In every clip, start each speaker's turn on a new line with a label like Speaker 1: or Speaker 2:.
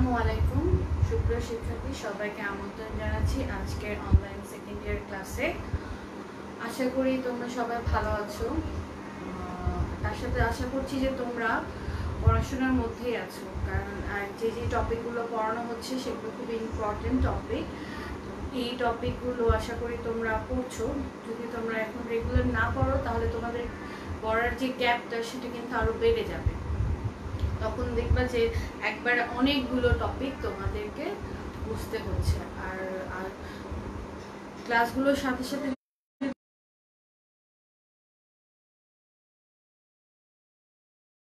Speaker 1: আসসালামু আলাইকুম সুপ্রিয় শিক্ষার্থী সবাইকে আমন্ত্রণ জানাচ্ছি আজকের অনলাইন সেকেন্ড ইয়ার ক্লাসে। আশা করি তোমরা সবাই ভালো আছো। তার সাথে আশা করছি যে তোমরা পড়াশোনার মধ্যেই আছো, কারণ যে টপিকগুলো পড়ানো হচ্ছে সেগুলো খুব ইম্পর্টেন্ট টপিক। এই টপিকগুলো আশা করি তোমরা পড়ছো। যদি তোমরা এখন রেগুলার না পড়ো তাহলে তোমাদের পড়ার যে গ্যাপটা সেটা কিন্তু আরও বেড়ে যাবে। তখন দেখবা যে একবার অনেকগুলো টপিক তোমাদেরকে বুঝতে হচ্ছে। আর ক্লাসগুলোর সাথে সাথে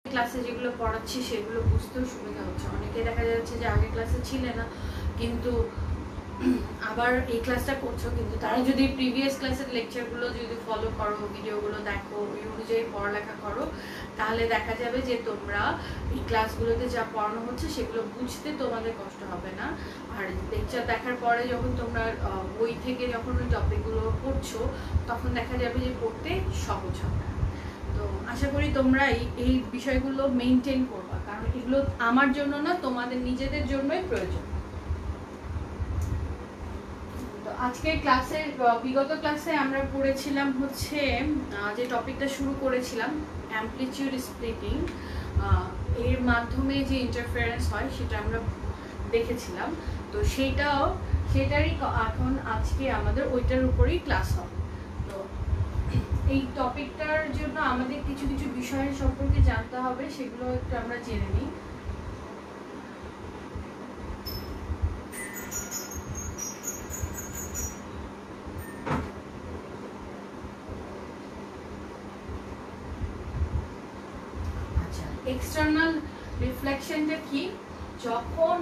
Speaker 1: ক্লাসে যেগুলো পড়াচ্ছি সেগুলো বুঝতেও সুবিধা হচ্ছে। অনেকে দেখা যাচ্ছে যে আগে ক্লাসে ছিলে না, কিন্তু আবার এই ক্লাসটা করছো, কিন্তু তারা যদি প্রিভিয়াস ক্লাসের লেকচারগুলো যদি ফলো করো, ভিডিওগুলো দেখো, ওই অনুযায়ী পড়ালেখা করো, তাহলে দেখা যাবে যে তোমরা এই ক্লাসগুলোতে যা পড়ানো হচ্ছে সেগুলো বুঝতে তোমাদের কষ্ট হবে না। আর লেকচার দেখার পরে যখন তোমরা বই থেকে যখন ওই টপিকগুলো পড়ছো তখন দেখা যাবে যে পড়তে সহজ হবে। তো আশা করি তোমরা এই বিষয়গুলো মেনটেন করবা, কারণ এগুলো আমার জন্য না, তোমাদের নিজেদের জন্যই প্রয়োজন। আজকের ক্লাসের বিগত ক্লাসে আমরা পড়েছিলাম হচ্ছে যে টপিকটা শুরু করেছিলাম অ্যামপ্লিটিউড স্প্লিটিং, এর মাধ্যমে যে ইন্টারফারেন্স হয় সেটা আমরা দেখেছিলাম। তো সেটারই এখন আজকে আমাদের ওইটার উপরেই ক্লাস হবে। তো এই টপিকটার জন্য আমাদের কিছু কিছু বিষয়ের সম্পর্কে জানতে হবে, সেগুলো একটু আমরা জেনে নিই। এক্সটার্নাল রিফ্লেকশনটা কি? যখন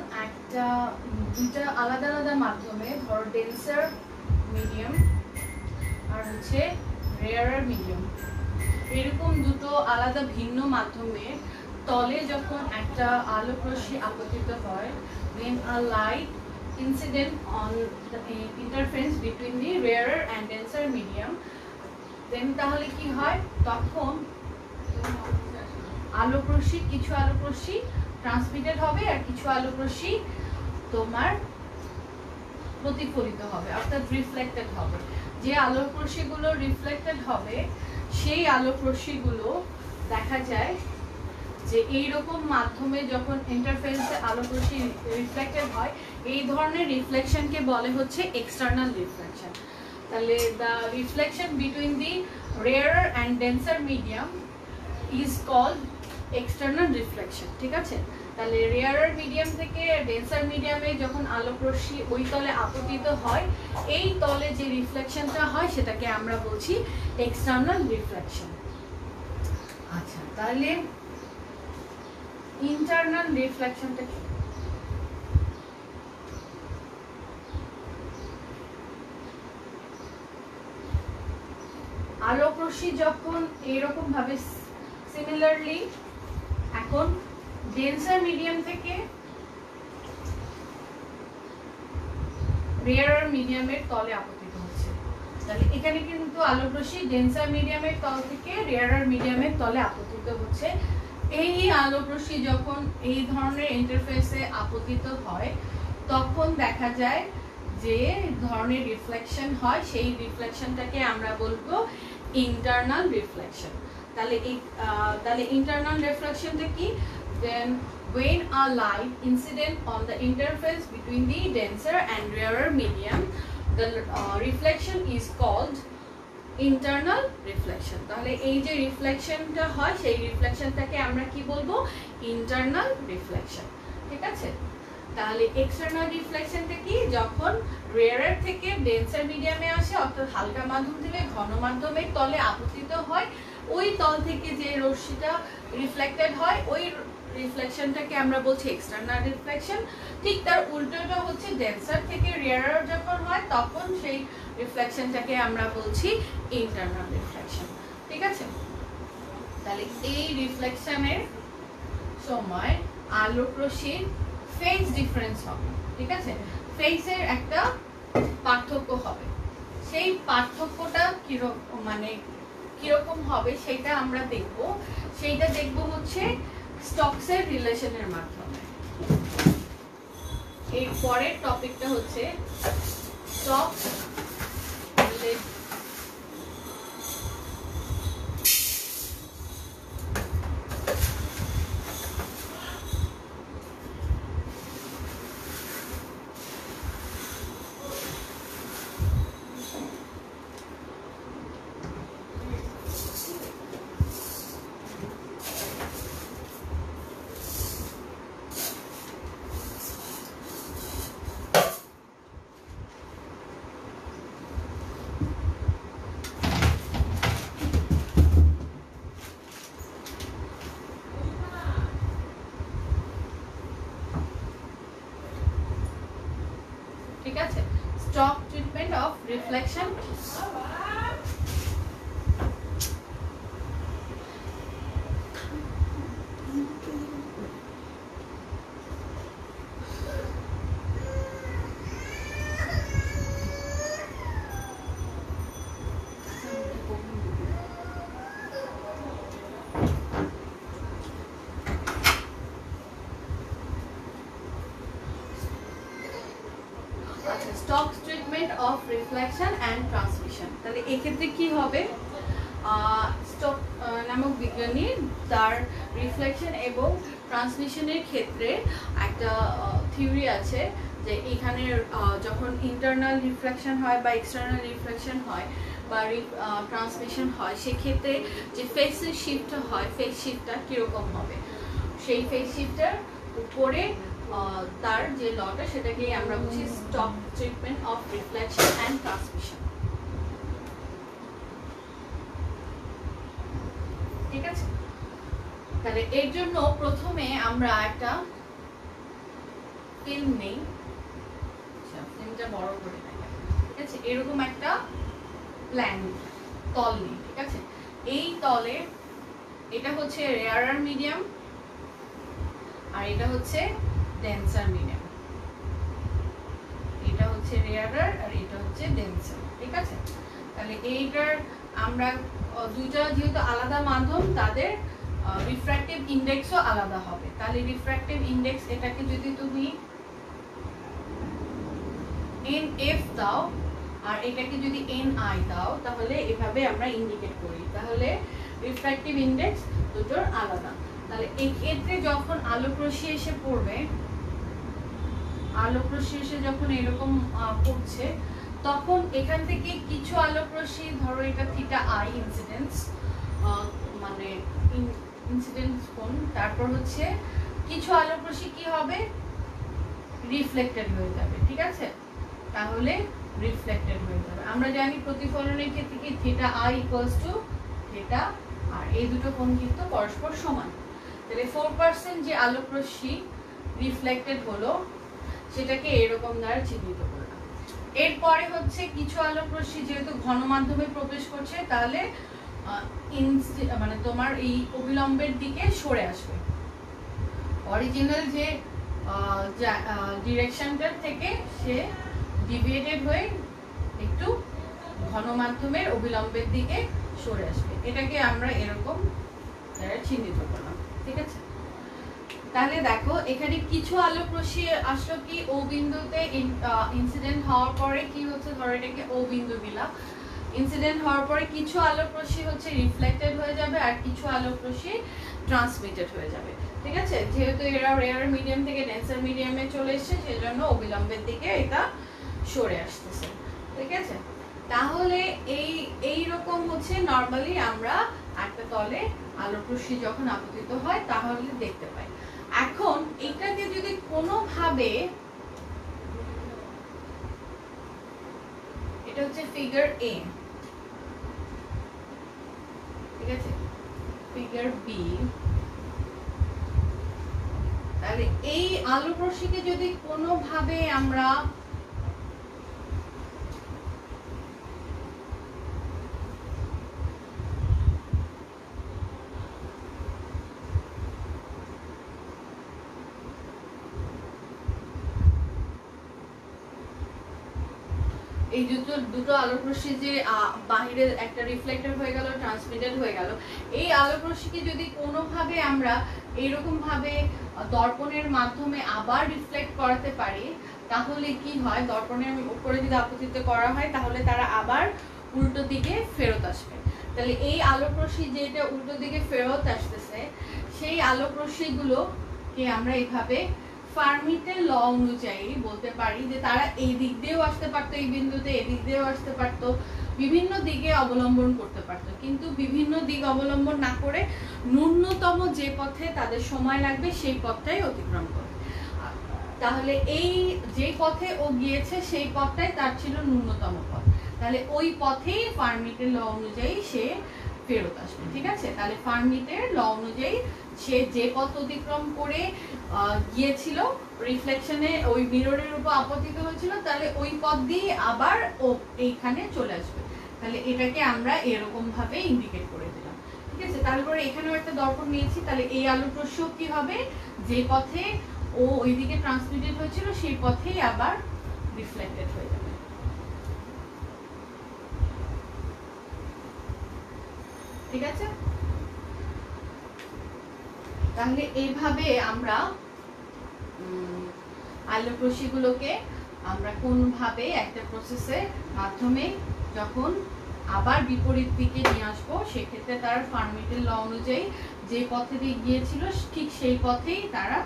Speaker 1: দুইটা আলাদা আলাদা মাধ্যমে, ধরো ডেন্সার মিডিয়াম আর হচ্ছে রেয়ারার মিডিয়াম, এরকম দুটো আলাদা ভিন্ন মাধ্যমে তলে যখন একটা আলোক রশ্মি আপতিত হয়, when a light incident on the interference between the rarer and denser medium, then তাহলে কি হয়? তখন আলোক রশ্মি, কিছু আলোক রশ্মি ট্রান্সমিটেড হবে আর কিছু আলোক রশ্মি তোমার প্রতিফলিত হবে, অর্থাৎ রিফ্লেক্টেড হবে। যে আলোক রশ্মিগুলো রিফ্লেক্টেড হবে সেই আলোক রশ্মিগুলো দেখা যায় যে এইরকম মাধ্যমে যখন ইন্টারফেরেন্সে আলোক রশ্মি রিফ্লেক্টেড হয়, এই ধরনের রিফ্লেকশনকে বলে হচ্ছে এক্সটার্নাল রিফ্লেকশন। তাহলে the reflection between the rarer and denser medium is called external reflection. ঠিক আছে? তাহলে রেয়ারার মিডিয়াম থেকে ডেন্সার মিডিয়ামে যখন আলোক রশ্মি ওই তলে আপতিত হয়, এই তলে যে রিফ্লেকশনটা হয় সেটাকে আমরা বলছি এক্সটার্নাল রিফ্লেকশন। আচ্ছা, তাহলে ইন্টারনাল রিফ্লেকশনটা কি? আলোক রশ্মি যখন এইরকম ভাবে সিমিলারলি এখন ডেন্সার মিডিয়াম থেকে রেয়ারার মিডিয়ামের তলে আপতিত হচ্ছে, তাহলে এখানে কিন্তু আলোক রশ্মি ডেন্সার মিডিয়ামের তল থেকে রেয়ারার মিডিয়ামের তলে আপতিত হচ্ছে। এই আলোক রশ্মি যখন এই ধরনের ইন্টারফেসে আপতিত হয় তখন দেখা যায় যে ধরনের রিফ্লেকশন হয়, সেই রিফ্লেকশনটাকে আমরা বলবো ইন্টারনাল রিফ্লেকশন। তাহলে ইন্টারনাল রিফ্লেকশনটা কি? Then when a light incident on the interface between the denser and rarer medium, the reflection is called internal reflection. তাহলে এই যে রিফ্লেকশনটা হয় সেই রিফ্লেকশনটাকে আমরা কি বলবো? Internal reflection. ঠিক আছে? তাহলে এক্সটার্নাল রিফ্লেকশনটা কি? যখন রেয়ারার থেকে ডেন্সার মিডিয়ামে আসে, অর্থাৎ হালকা মাধ্যম থেকে ঘন মাধ্যমের তলে আপতিত হয়, ওই তল থেকে যে রশ্মিটা রিফ্লেক্টেড হয় ওই রিফ্লেকশনটাকে আমরা বলছি এক্সটার্নাল রিফ্লেকশন। ঠিক তার উল্টোটা হচ্ছে ডেন্সার থেকে রেয়ারার যখন হয় তখন সেই রিফ্লেকশনটাকে আমরা বলছি ইন্টারনাল রিফ্লেকশন। ঠিক আছে? তাহলে এই রিফ্লেকশনের সময় আলোক রশ্মির ফেজ ডিফারেন্স হবে। ঠিক আছে? ফেজের একটা পার্থক্য হবে। সেই পার্থক্যটা কিরকম হবে সেটা আমরা দেখব। সেইটা দেখব হচ্ছে স্টোকসের রিলেশনের মাধ্যমে। এর পরের টপিকটা হচ্ছে স্টক ঠিক আছে, stock treatment of reflection. Stock treatment of reflection and transmission. তাহলে এক্ষেত্রে কি হবে, স্টক নামক বিজ্ঞানী তার রিফ্লেকশন এবং ট্রান্সমিশনের ক্ষেত্রে একটা থিওরি আছে যে এখানে যখন ইন্টারনাল রিফ্লেকশন হয় বা এক্সটার্নাল রিফ্লেকশন হয় বা ট্রান্সমিশন হয়, সেক্ষেত্রে যে ফেসের শিফটটা হয়, ফেস শিফটটা কীরকম হবে, সেই ফেস শিফটটার উপরে তার যে লটা সেটাকে আমরা বুঝি stock treatment of reflection and transmission. ঠিক আছে, তাহলে এর জন্য প্রথমে আমরা একটা ফিল্ম নেই, ফিল্মটা বড় করে নেই, ঠিক আছে, এরকম একটা প্ল্যান তল নেই। ঠিক আছে, এই তলে এটা হচ্ছে রেয়ারার মিডিয়াম আর এটা হচ্ছে ডেন্সার মিডিয়াম, এটা হচ্ছে রেয়ারার আর এটা হচ্ছে ডেন্সার। ঠিক আছে, তাহলে এইটার আমরা দুইটা যেহেতু আলাদা মাধ্যম, তাদের রিফ্র্যাক্টিভ ইন্ডেক্সও আলাদা হবে। তাহলে রিফ্র্যাক্টিভ ইন্ডেক্স এটাকে যদি তুমি NF দাও আর এটাকে যদি NI দাও, তাহলে এভাবে আমরা ইন্ডিকেট করি, তাহলে রিফ্র্যাক্টিভ ইন্ডেক্স দুটোর আলাদা। তাহলে এই ক্ষেত্রে যখন আলোক রশ্মি এসে পড়বে, আলোক রশ্মি এসে যখন এরকম পড়ছে, তখন এখান থেকে কিছু আলোক রশ্মি, ধরো এটা থিটা আই ইনসিডেন্স, মানে ইনসিডেন্স কোণ, তারপর হচ্ছে কিছু আলোক রশ্মি কি হবে, রিফ্লেক্টেড হয়ে যাবে। ঠিক আছে, তাহলে রিফ্লেক্টেড হয়ে যাবে। আমরা জানি প্রতিফলনের ক্ষেত্রে কি theta I equals to theta R, এই দুটো কোণ কিন্তু পরস্পর সমান। তাহলে 4% যে আলোক রশ্মি রিফ্লেক্টেড হলো সেটাকে এরকম দ্বারা চিহ্নিত করলাম। এরপরে হচ্ছে কিছু আলোক রশ্মি যেহেতু ঘন মাধ্যমে প্রবেশ করছে, তাহলে মানে তোমার এই অবিলম্বের দিকে সরে আসবে, অরিজিনাল যে ডিরেকশনটার থেকে সে ডিভিয়েটেড হয়ে একটু ঘন মাধ্যমের অবিলম্বের দিকে সরে আসবে। এটাকে আমরা এরকম চিহ্নিত করলাম। ঠিক আছে, তাহলে দেখো এখানে কিছু আলোক রশ্মি আসলো কি ও বিন্দুতে ইনসিডেন্ট হওয়ার পরে কি হচ্ছে, ধরো এটাকে ও বিন্দু দিলাম, ইনসিডেন্ট হওয়ার পরে কিছু আলোক রশ্মি হচ্ছে রিফ্লেক্টেড হয়ে যাবে আর কিছু আলোক রশ্মি ট্রান্সমিটেড হয়ে যাবে। ঠিক আছে, যেহেতু এরা রেয়ার মিডিয়াম থেকে ডেন্সার মিডিয়ামে চলে এসেছে, সেজন্য অবিলম্বের দিকে এটা সরে আসতেছে। ঠিক আছে, তাহলে এই রকম হচ্ছে নরমালি আমরা একটা তলে আলোক রশ্মি যখন আপতিত হয় তাহলে দেখতে পাই। এখন এটাকে যদি কোনোভাবে, এটা হচ্ছে ফিগার এ, ঠিক আছে, ফিগার বি, তাহলে এই আলোক রশ্মিকে যদি কোনোভাবে আমরা এই দুটো আলোক রশ্মি যে বাহিরে একটা রিফ্লেক্টেড হয়ে গেল, ট্রান্সমিটেড হয়ে গেল, এই আলোক রশ্মিকে যদি কোনোভাবে আমরা এইরকম ভাবে দর্পণের মাধ্যমে আবার রিফ্লেক্ট করাতে পারি, তাহলে কি হয়, দর্পণের উপরে যদি আপতিত করা হয় তাহলে তারা আবার উল্টো দিকে ফেরত আসবে। তাহলে এই আলোক রশ্মি যেটা উল্টো দিকে ফেরত আসতেছে, সেই আলোক রশ্মিগুলোকে আমরা এইভাবে ফার্মিটের ল অনুযায়ী বলতে পারি যে তারা এই দিক দিয়েও আসতে পারতো, এই বিন্দুতে এই দিক দিয়েও আসতে পারতো, বিভিন্ন দিকে অবলম্বন করতে পারতো, কিন্তু বিভিন্ন দিক অবলম্বন না করে ন্যূনতম যে পথে তাদের সময় লাগবে সেই পথটাই অতিক্রম করে। তাহলে এই যে পথে ও গিয়েছে সেই পথটাই তার ছিল ন্যূনতম পথ, তাহলে ওই পথেই ফার্মিটের ল অনুযায়ী সে ফেরত আসবে। ঠিক আছে, তাহলে ফার্মিটের ল অনুযায়ী সে যে পথ অতিক্রম করে গিয়েছিল রিফ্লেকশনে, ওই মিররের উপর আপতিত হয়েছিল, তাহলে ওই পথ দিয়ে আবার ও এইখানে চলে আসবে। তাহলে এটাকে আমরা এরকম ভাবে ইন্ডিকেট করে দিলাম। ঠিক আছে, তারপরে এখানেও একটা দর্পণ নিয়েছি, তাহলে এই আলোক রশ্মি কি হবে, যে পথে ও ওইদিকে ট্রান্সমিটেড হয়েছিল সেই পথেই আবার রিফ্লেক্টেড হয়ে যাবে। ঠিক আছে, তাহলে এইভাবে আমরা আলোক রশ্মিগুলোকে আমরা কোনভাবে একটা প্রসেসের মাধ্যমে যখন আবার বিপরীত দিকে নিয়ে আসবো, সেক্ষেত্রে তারা ফার্মিটের ল অনুযায়ী যে পথে দিয়ে গিয়েছিল ঠিক সেই পথেই তারা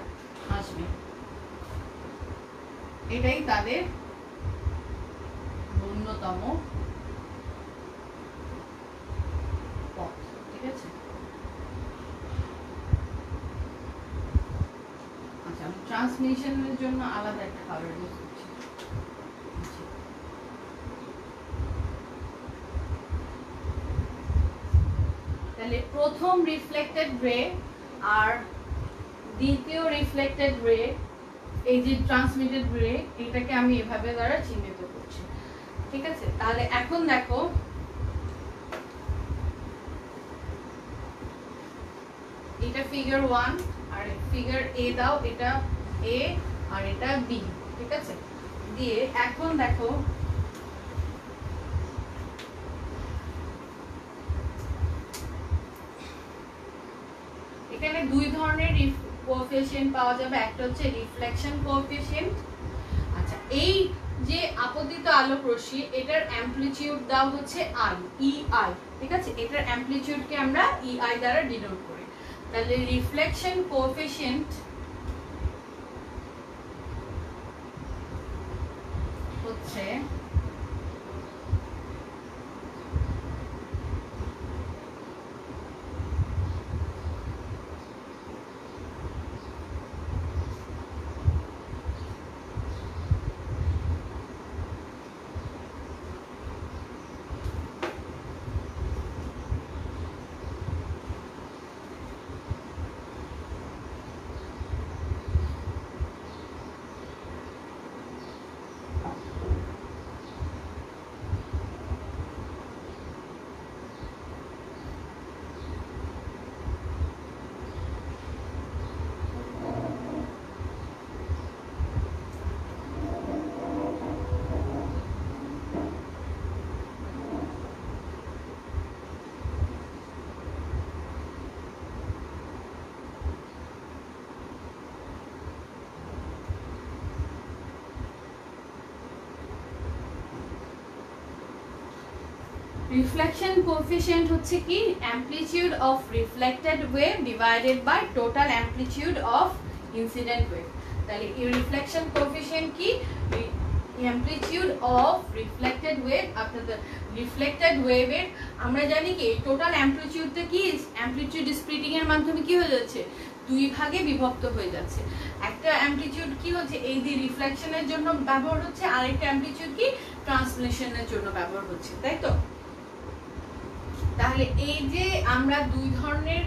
Speaker 1: আসবে, এটাই তাদের ন্যূনতম পথ। ঠিক আছে, আচ্ছা আমি ট্রান্সমিশনের জন্য আলাদা একটা কালার ইউজ করছি। তাহলে প্রথম রিফ্লেক্টেড রে আর দ্বিতীয় রিফ্লেক্টেড রে, এই যে ট্রান্সমিটেড রে, এটাকে আমি এভাবে দ্বারা চিহ্নিত করছি। ঠিক আছে, তাহলে এখন দেখো এটা ফিগার 1 আর ফিগার এ দাও, এটা এ আর এটা বি। ঠিক আছে, দিয়ে এখন দেখো এখানে দুই ধরনের কোএফিশিয়েন্ট পাওয়া যাবে, একটা হচ্ছে রিফ্লেকশন কোএফিশিয়েন্ট। আচ্ছা, এই যে আপতিত আলোক রশ্মি, এটার অ্যামপ্লিটিউড দাও হচ্ছে আই, ই আই। ঠিক আছে, এটার অ্যামপ্লিটিউডকে আমরা ই আই দ্বারা ডিনোট করি। তাহলে রিফ্লেকশন কোএফিশিয়েন্ট হচ্ছে রিফ্লেকশন কোএফিশিয়েন্ট হচ্ছে কি, amplitude of reflected wave divided by total amplitude of incident wave. তাহলে এই রিফ্লেকশন কোএফিশিয়েন্ট কি, অ্যামপ্লিটিউড অফ রিফ্লেক্টেড ওয়েভ, অর্থাৎ রিফ্লেক্টেড ওয়েভের আমরা জানি কি টোটাল অ্যামপ্লিটিউডটা কি, অ্যামপ্লিটিউড স্প্লিটিং এর মাধ্যমে কি হয়ে যাচ্ছে, দুই ভাগে বিভক্ত হয়ে যাচ্ছে। একটা অ্যামপ্লিটিউড কি হচ্ছে এই যে রিফ্লেকশনের জন্য ব্যবহার হচ্ছে, আরেকটা অ্যামপ্লিটিউড কি ট্রান্সলেশনের জন্য ব্যবহার হচ্ছে, তাই তো। তাহলে এই যে আমরা দুই ধরনের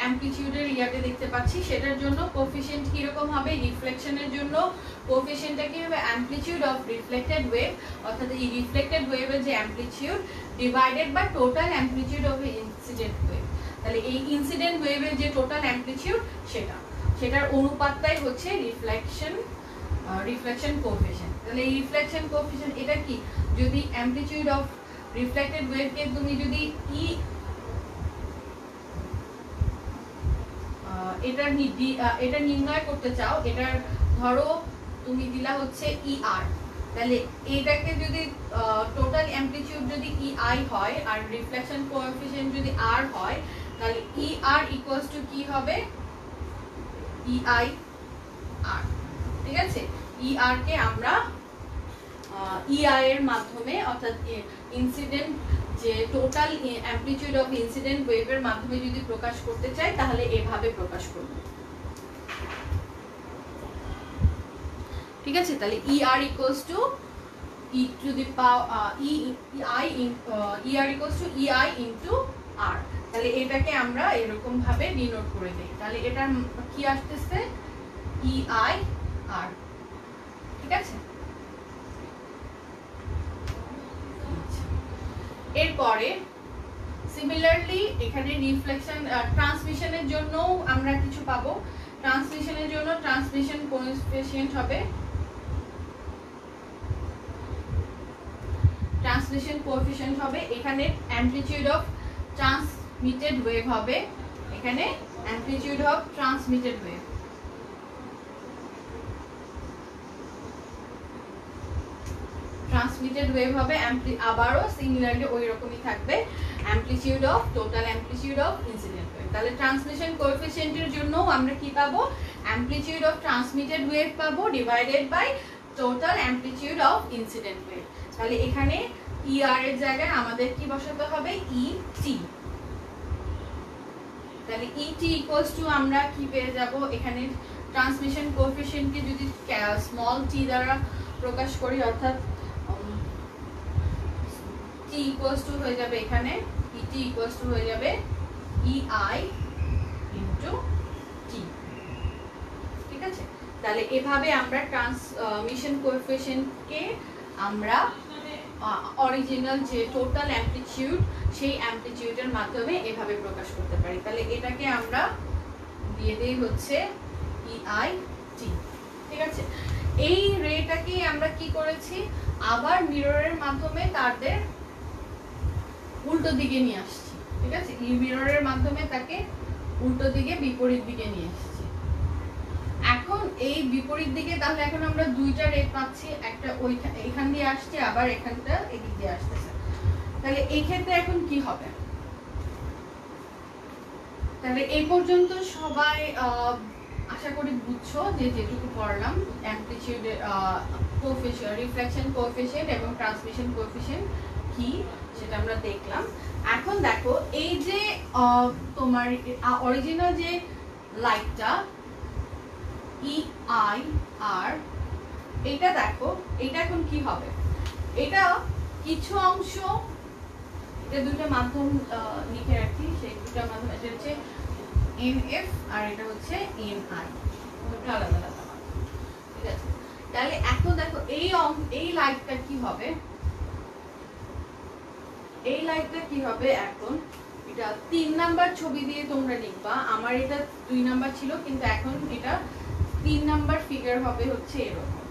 Speaker 1: অ্যামপ্লিটিউডের ইয়াতে দেখতে পাচ্ছি, সেটার জন্য কোএফিশিয়েন্ট কি রকম হবে, রিফ্লেকশনের জন্য কোএফিশিয়েন্টটা কি হবে, অ্যামপ্লিটিউড অফ রিফ্লেক্টেড ওয়েভ, অর্থাৎ এই রিফ্লেক্টেড ওয়েভের যে amplitude divided by total amplitude of incident wave. তাহলে এই ইনসিডেন্ট ওয়েভের যে টোটাল অ্যামপ্লিটিউড সেটার অনুপাতটাই হচ্ছে রিফ্লেকশন কোএফিশিয়েন্ট। তাহলে এই রিফ্লেকশন কোএফিশিয়েন্ট এটা কি, যদি অ্যামপ্লিটিউড অফ রিফ্লেক্টেড ওয়েভকে তুমি যদি এটা নির্ণয় করতে চাও, এটার ধরো তুমি দিলা হচ্ছে ER, তাহলে এটাকে যদি টোটাল অ্যামপ্লিটিউড যদি EI হয় আর রিফ্লেকশন কোএফিশিয়েন্ট যদি R হয়, তাহলে ER ইকুয়ালস টু কি হবে? EI R। ঠিক আছে, ER কে আমরা EI এর মাধ্যমে অর্থাৎ ইনসিডেন্ট যে টোটাল অ্যামপ্লিটিউড অফ ইনসিডেন্ট ওয়েভের মাধ্যমে যদি প্রকাশ করতে চাই তাহলে এভাবে প্রকাশ করব। ঠিক আছে, তাহলে ER equals to E to the power ER equals to EI into R। তাহলে এটাকে আমরা এরকম ভাবে ডিনোট করে দেই, তাহলে এটার কি আসতেছে? EI R। ঠিক আছে, এরপরে সিমিলারলি এখানে রিফ্লেকশন ট্রান্সমিশনের জন্য আমরা কিছু পাবো। ট্রান্সমিশনের জন্য ট্রান্সমিশন কোএফিশিয়েন্ট হবে, এখানে অ্যামপ্লিটিউড অফ ট্রান্সমিটেড ওয়েভ হবে, এখানে amplitude of transmitted wave. Transmitted wave হবে আবারও সিমিলারলি ওই রকমই থাকবে, amplitude of total amplitude of incident wave. তাহলে ট্রান্সমিশন কোএফিশিয়েন্টের জন্য আমরা কি পাবো? অ্যামপ্লিটিউড অফ ট্রান্সমিটেড ওয়েভ পাবো divided by total amplitude of incident wave. তাহলে এখানে ER এর জায়গায় আমাদের কি বসাতে হবে? ET। তাহলে ET ইকুয়ালস টু আমরা কি পেয়ে যাব? এখানে ট্রান্সমিশন কোএফিশিয়েন্টকে যদি স্মল t দ্বারা প্রকাশ করি অর্থাৎ t ইকুয়ালস টু হয়ে যাবে এখানে ET ইকুয়ালস টু হয়ে যাবে EI ইনটু T। ঠিক আছে, তাহলে এভাবে আমরা ট্রান্সমিশন কোএফিশিয়েন্টকে আমরা অরিজিনাল যে টোটাল অ্যামপ্লিটিউড সেই অ্যামপ্লিটিউডের মাধ্যমে এভাবে প্রকাশ করতে পারি। তাহলে এটাকে আমরা দিয়ে দেই হচ্ছে EIT। ঠিক আছে, এই রেটাকে আমরা কি করেছি? আবার মিররের মাধ্যমে তাদের উল্টো দিকে নিয়ে আসছি। ঠিক আছে, এই মিররের মাধ্যমে তাকে উল্টো দিকে বিপরীত দিকে নিয়ে আসছি। এখন এই বিপরীত দিকে তাহলে এখন আমরা দুইটা রে পাচ্ছি, একটা এখান দিয়ে আসছে আবার এখানটা এদিক দিয়ে আসতেছে। তাহলে এই ক্ষেত্রে এখন কি হবে? তাহলে এই পর্যন্ত সবাই আশা করি বুঝছো যে যেটুকু পড়লাম অ্যামপ্লিটিউড কোএফিশিয়েন্ট, রিফ্লেকশন কোএফিশিয়েন্ট এবং ট্রান্সমিশন কোএফিশিয়েন্ট কি সেটা আমরা দেখলাম। এখন দেখো এই যে তোমার অরিজিনাল যে লাইটটা EIR, এটা দেখো এটা এখন কি হবে? এটা কিছু অংশ, এটা দুটো মাধ্যম লিখে রাখি, সেই দুটো মাধ্যম, এটা হচ্ছে NF আর এটা হচ্ছে NI, দুটো আলাদা আলাদা। ঠিক আছে, তাহলে এখন দেখো এই লাইটটা কি হবে? এই লাইটটা কি হবে? এখন এটা 3 নাম্বার ছবি দিয়ে তোমরা লিখবা, আমার এটা 2 নাম্বার ছিল কিন্তু এখন এটা 3 নাম্বার ফিগার হবে হচ্ছে এরকম।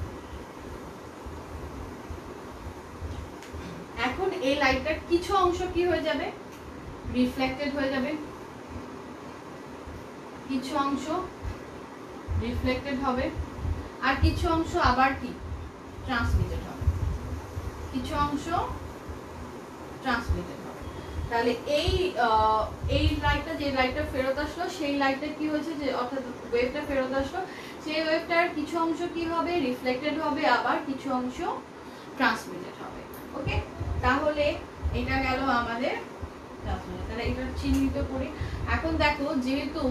Speaker 1: এখন এই লাইটটার কিছু অংশ কি হয়ে যাবে? রিফ্লেক্টেড হয়ে যাবে, কিছু অংশ রিফ্লেক্টেড হবে আর কিছু অংশ আবার কি ট্রান্সমিটেড হবে, কিছু অংশ ট্রান্সমিটেড হবে। তাহলে এই লাইটটা, যে লাইটটা ফেরত আসলো সেই লাইটটা কি হয়েছে, যে অর্থাৎ ওয়েভটা ফেরত আসলো, সেই ওয়েভটার কিছু অংশ কি হবে? রিফ্লেক্টেড হবে, আবার কিছু অংশ ট্রান্সমিটেড হবে। ওকে, তাহলে এটা গেল আমাদের ট্রান্সমিটেড। তাহলে এটা চিহ্নিত করি। এখন দেখো যেহেতু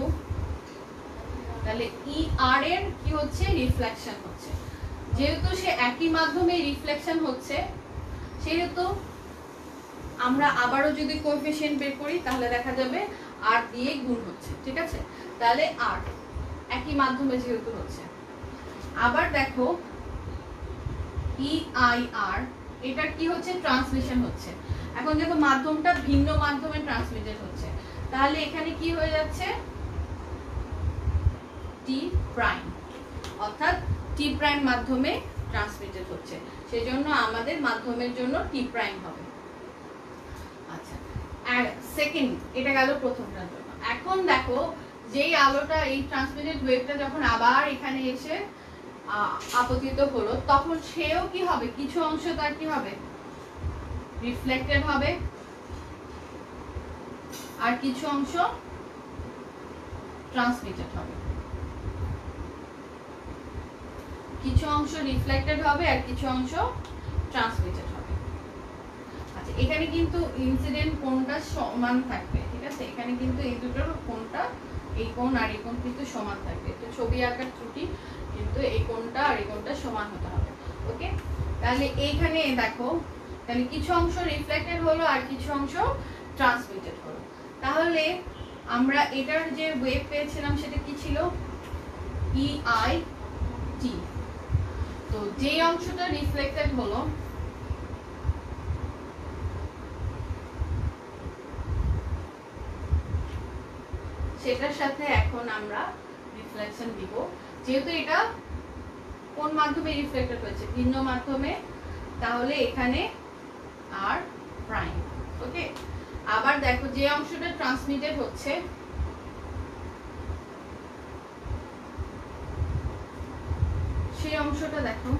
Speaker 1: তাহলে ER এর কি হচ্ছে? রিফ্লেকশন হচ্ছে, যেহেতু সে একই মাধ্যমে রিফ্লেকশন হচ্ছে সেহেতু আমরা আবারও যদি কোএফিশিয়েন্ট বের করি তাহলে দেখা যাবে R দিয়ে গুণ হচ্ছে। ঠিক আছে, তাহলে R একই মাধ্যমে যেহেতু হচ্ছে। আবার দেখো EIR, এটা কি হচ্ছে? ট্রান্সমিশন হচ্ছে। এখন যেহেতু মাধ্যমটা ভিন্ন মাধ্যমে ট্রান্সমিটেড হচ্ছে তাহলে এখানে কি হয়ে যাচ্ছে? T প্রাইম, অর্থাৎ T প্রাইম মাধ্যমে ট্রান্সমিটেড হচ্ছে, সেজন্য আমাদের মাধ্যমের জন্য T প্রাইম হবে। আচ্ছা, আর সেকেন্ড, এটা গেল প্রথমটার জন্য। এখন দেখো যেই আলোটা এই ট্রান্সমিটেড ওয়েভটা যখন আবার এখানে এসে আপতিত হলো, তখন সেও কি হবে, কিছু অংশ তার কি হবে, রিফ্লেক্টেড হবে, আর কিছু অংশ ট্রান্সমিটেড হবে। কিছু অংশ রিফ্লেক্টেড হবে আর কিছু অংশ ট্রান্সমিটেড হবে। আচ্ছা, এখানে কিন্তু ইনসিডেন্ট কোণটা সমান থাকবে, ঠিক আছে? এখানে কিন্তু এই দুটোর কোণটা, এই কোণ আর এই কোণ কিন্তু সমান থাকবে। তো ছবি আঁকার ত্রুটি, কিন্তু এই কোণটা আর এই কোণটা সমান হতে হবে। ওকে, তাহলে এইখানে দেখো, তাহলে কিছু অংশ রিফ্লেক্টেড হলো আর কিছু অংশ ট্রান্সমিটেড হলো। তাহলে আমরা এটার যে ওয়েভ পেয়েছিলাম সেটা কি ছিল, EIT। তো যে অংশটা রিফ্লেক্টেড হলো সেটার সাথে এখন আমরা রিফ্লেকশন দিব, যেহেতু এটা কোন মাধ্যমে রিফ্লেক্টেড হয়েছে, ভিন্ন মাধ্যমে, তাহলে এখানে আর প্রাইম। ওকে, আবার দেখো যে অংশটা ট্রান্সমিটেড হচ্ছে সেই অংশটা দেখো,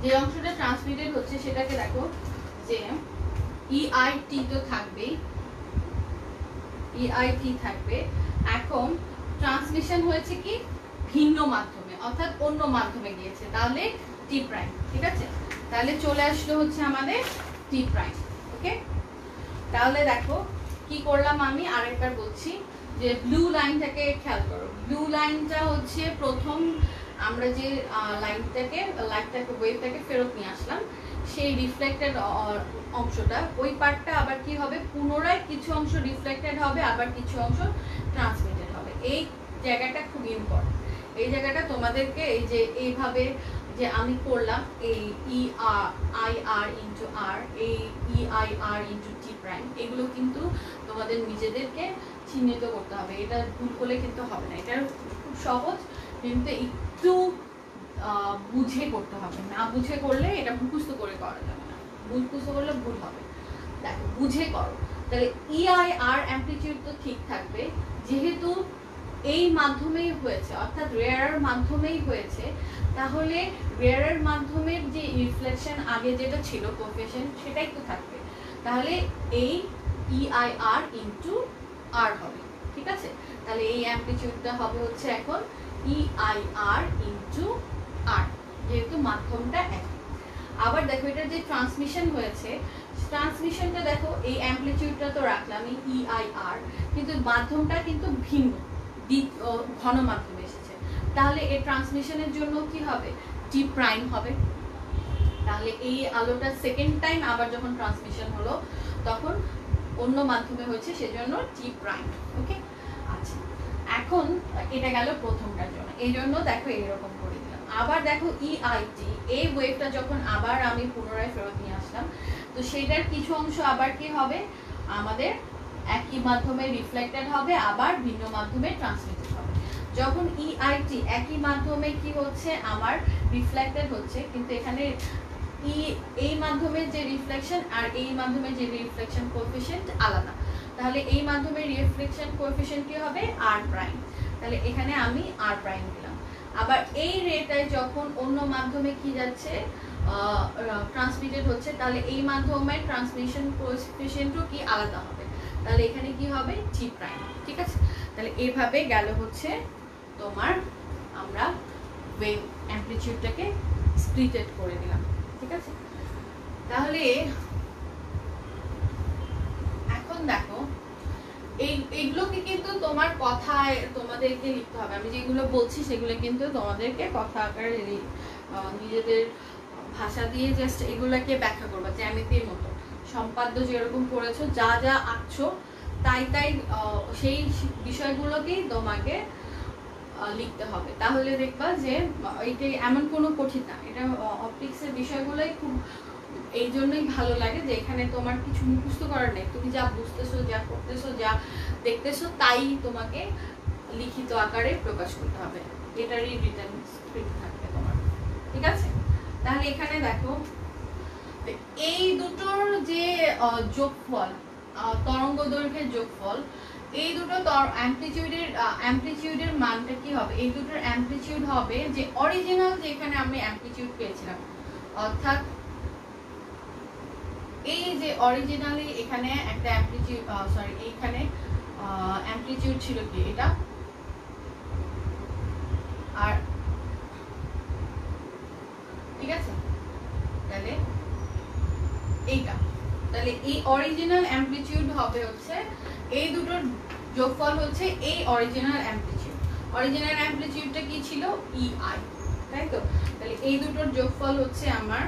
Speaker 1: যে অংশটা ট্রান্সমিটেড হচ্ছে সেটাকে দেখো যে EIT তো থাকবেই, EIT থাকবে। এখন ট্রান্সমিশন হয়েছে কি ভিন্ন মাধ্যমে, অর্থাৎ অন্য মাধ্যমে গিয়েছে, তাহলে T প্রাইম। ঠিক আছে, তাহলে চলে আসলো হচ্ছে আমাদের T প্রাইম। ওকে, তাহলে দেখো কি করলাম আমি আরেকবার বলছি, যে ব্লু লাইনটাকে খেয়াল করো। ব্লু লাইনটা হচ্ছে প্রথম আমরা যে লাইটটাকে ওয়েভটাকে ফেরত নিয়ে আসলাম, সেই রিফ্লেক্টেড অংশটা, ওই পার্টটা আবার কি হবে, পুনরায় কিছু অংশ রিফ্লেক্টেড হবে, আবার কিছু অংশ ট্রান্সমিটেড হবে। এই জায়গাটা খুব ইম্পর্টেন্ট। এই জায়গাটা তোমাদেরকে এই যে এইভাবে যে আমি করলাম, এই EIR ইন্টু R, এই EIR ইন্টু T প্রাইম, এগুলো কিন্তু তোমাদের নিজেদেরকে চিহ্নিত করতে হবে। এটা ভুল করলে কিন্তু হবে না। এটা খুব সহজ, কিন্তু একটু বুঝে করতে হবে, না বুঝে করলে এটা মুখস্থ করে করা যাবে না, মুখস্থ করলে ভুল হবে। দেখো বুঝে করো। তাহলে EIR অ্যামপ্লিটিউড তো ঠিক থাকবে, যেহেতু এই মাধ্যমেই হয়েছে, অর্থাৎ রেয়ার মাধ্যমেই হয়েছে, তাহলে রেয়ার মাধ্যমের যে রিফ্লেকশন আগে যেটা ছিল কোএফিশিয়েন্ট, সেটাই তো থাকবে। তাহলে এই EIR ইন্টু R হবে। ঠিক আছে, তাহলে এই অ্যামপ্লিটিউডটা হবে হচ্ছে এখন EIR ইন্টু R, যেহেতু মাধ্যমটা এক। আবার দেখো এটা যে ট্রান্সমিশন হয়েছে, ট্রান্সমিশনটা দেখো এই অ্যামপ্লিটিউডটা তো রাখলাম এই EIR, কিন্তু মাধ্যমটা কিন্তু ভিন্ন, ঘন মাধ্যমে এসেছে, তাহলে এই ট্রান্সমিশনের জন্য কি হবে, T প্রাইম হবে। তাহলে এই আলোটা সেকেন্ড টাইম আবার যখন ট্রান্সমিশন হলো তখন অন্য মাধ্যমে হয়েছে, সেজন্য T প্রাইম। ওকে, আচ্ছা, এখন এটা গেল প্রথমটার জন্য, এই জন্য দেখো এইরকম করে দিলাম। আবার দেখো EIT, এই ওয়েভটা যখন আবার আমি পুনরায় ফেরত নিয়ে আসলাম, তো সেটার কিছু অংশ আবার কি হবে, আমাদের একই মাধ্যমে রিফ্লেক্টেড হবে, আবার ভিন্ন মাধ্যমে ট্রান্সমিটেড হবে। যখন EIT একই মাধ্যমে কি হচ্ছে, আমার রিফ্লেক্টেড হচ্ছে, কিন্তু এখানে এই মাধ্যমের যে রিফ্লেকশন আর এই মাধ্যমের যে রিফ্লেকশন কোএফিশিয়েন্ট আলাদা, তাহলে এই মাধ্যমের রিফ্লেকশন কোএফিশিয়েন্ট কি হবে, R প্রাইম। তাহলে এখানে আমি R প্রাইম দিলাম। আবার এই রেটায় যখন অন্য মাধ্যমে কি যাচ্ছে, ট্রান্সমিটেড হচ্ছে, তাহলে এই মাধ্যমের ট্রান্সমিশন কোএফিশিয়েন্টও কি আলাদা হবে, তাহলে এখানে কি হবে, T প্রাইম। ঠিক আছে, তাহলে এইভাবে গেল হচ্ছে তোমার, আমরা ওয়েভ অ্যামপ্লিটিউডটাকে স্প্লিটেড করে দিলাম। ঠিক আছে, তাহলে এখন দেখো এইগুলোকে কিন্তু তোমার কথায় তোমাদেরকে লিখতে হবে। আমি যেগুলো বলছি সেগুলো কিন্তু তোমাদেরকে কথা আকারে নিজেদের ভাষা দিয়ে জাস্ট এগুলোকে ব্যাখ্যা করবা, জ্যামিতির মতো সম্পাদ্য যেরকম পড়েছো, যা যা আঁকছো তাই তাই সেই বিষয়গুলোকেই তোমাকে লিখতে হবে। তাহলে দেখবা যে এটা এমন কোনো কঠিন না, এটা অপটিক্সের বিষয়গুলোই খুব এই জন্যই ভালো লাগে যে এখানে তোমার কিছু মুখস্থ করার নেই, তুমি যা বুঝতেছো, যা করতেছো, যা দেখতেছো তাই তোমাকে লিখিত আকারে প্রকাশ করতে হবে, এটারই রিটেন স্ক্রিপ্ট থাকবে তোমার, ঠিক আছে? তাহলে এখানে দেখো এই দুটোর যে যোগফল, তরঙ্গ দৈর্ঘ্যের যোগফল, এই দুটো অ্যামপ্লিটিউডের মানটা কি হবে? এই দুটোর অ্যামপ্লিটিউড হবে যে অরিজিনাল যেখানে আমি অ্যামপ্লিটিউড পেয়েছিলাম, অর্থাৎ এই যে অরিজিনালি এখানে একটা অ্যামপ্লিটিউড, সরি এইখানে অ্যামপ্লিটিউড ছিল কি এটা, আর ঠিক আছে, তাহলে এইটা, তাহলে এই অরিজিনাল অ্যামপ্লিটিউড হবে হচ্ছে এই দুটোর যোগফল হচ্ছে এই অরিজিনাল অ্যামপ্লিটিউড। অরিজিনাল অ্যামপ্লিটিউডটা কি ছিল? EI, তাই তো? তাহলে এই দুটোর যোগফল হচ্ছে আমার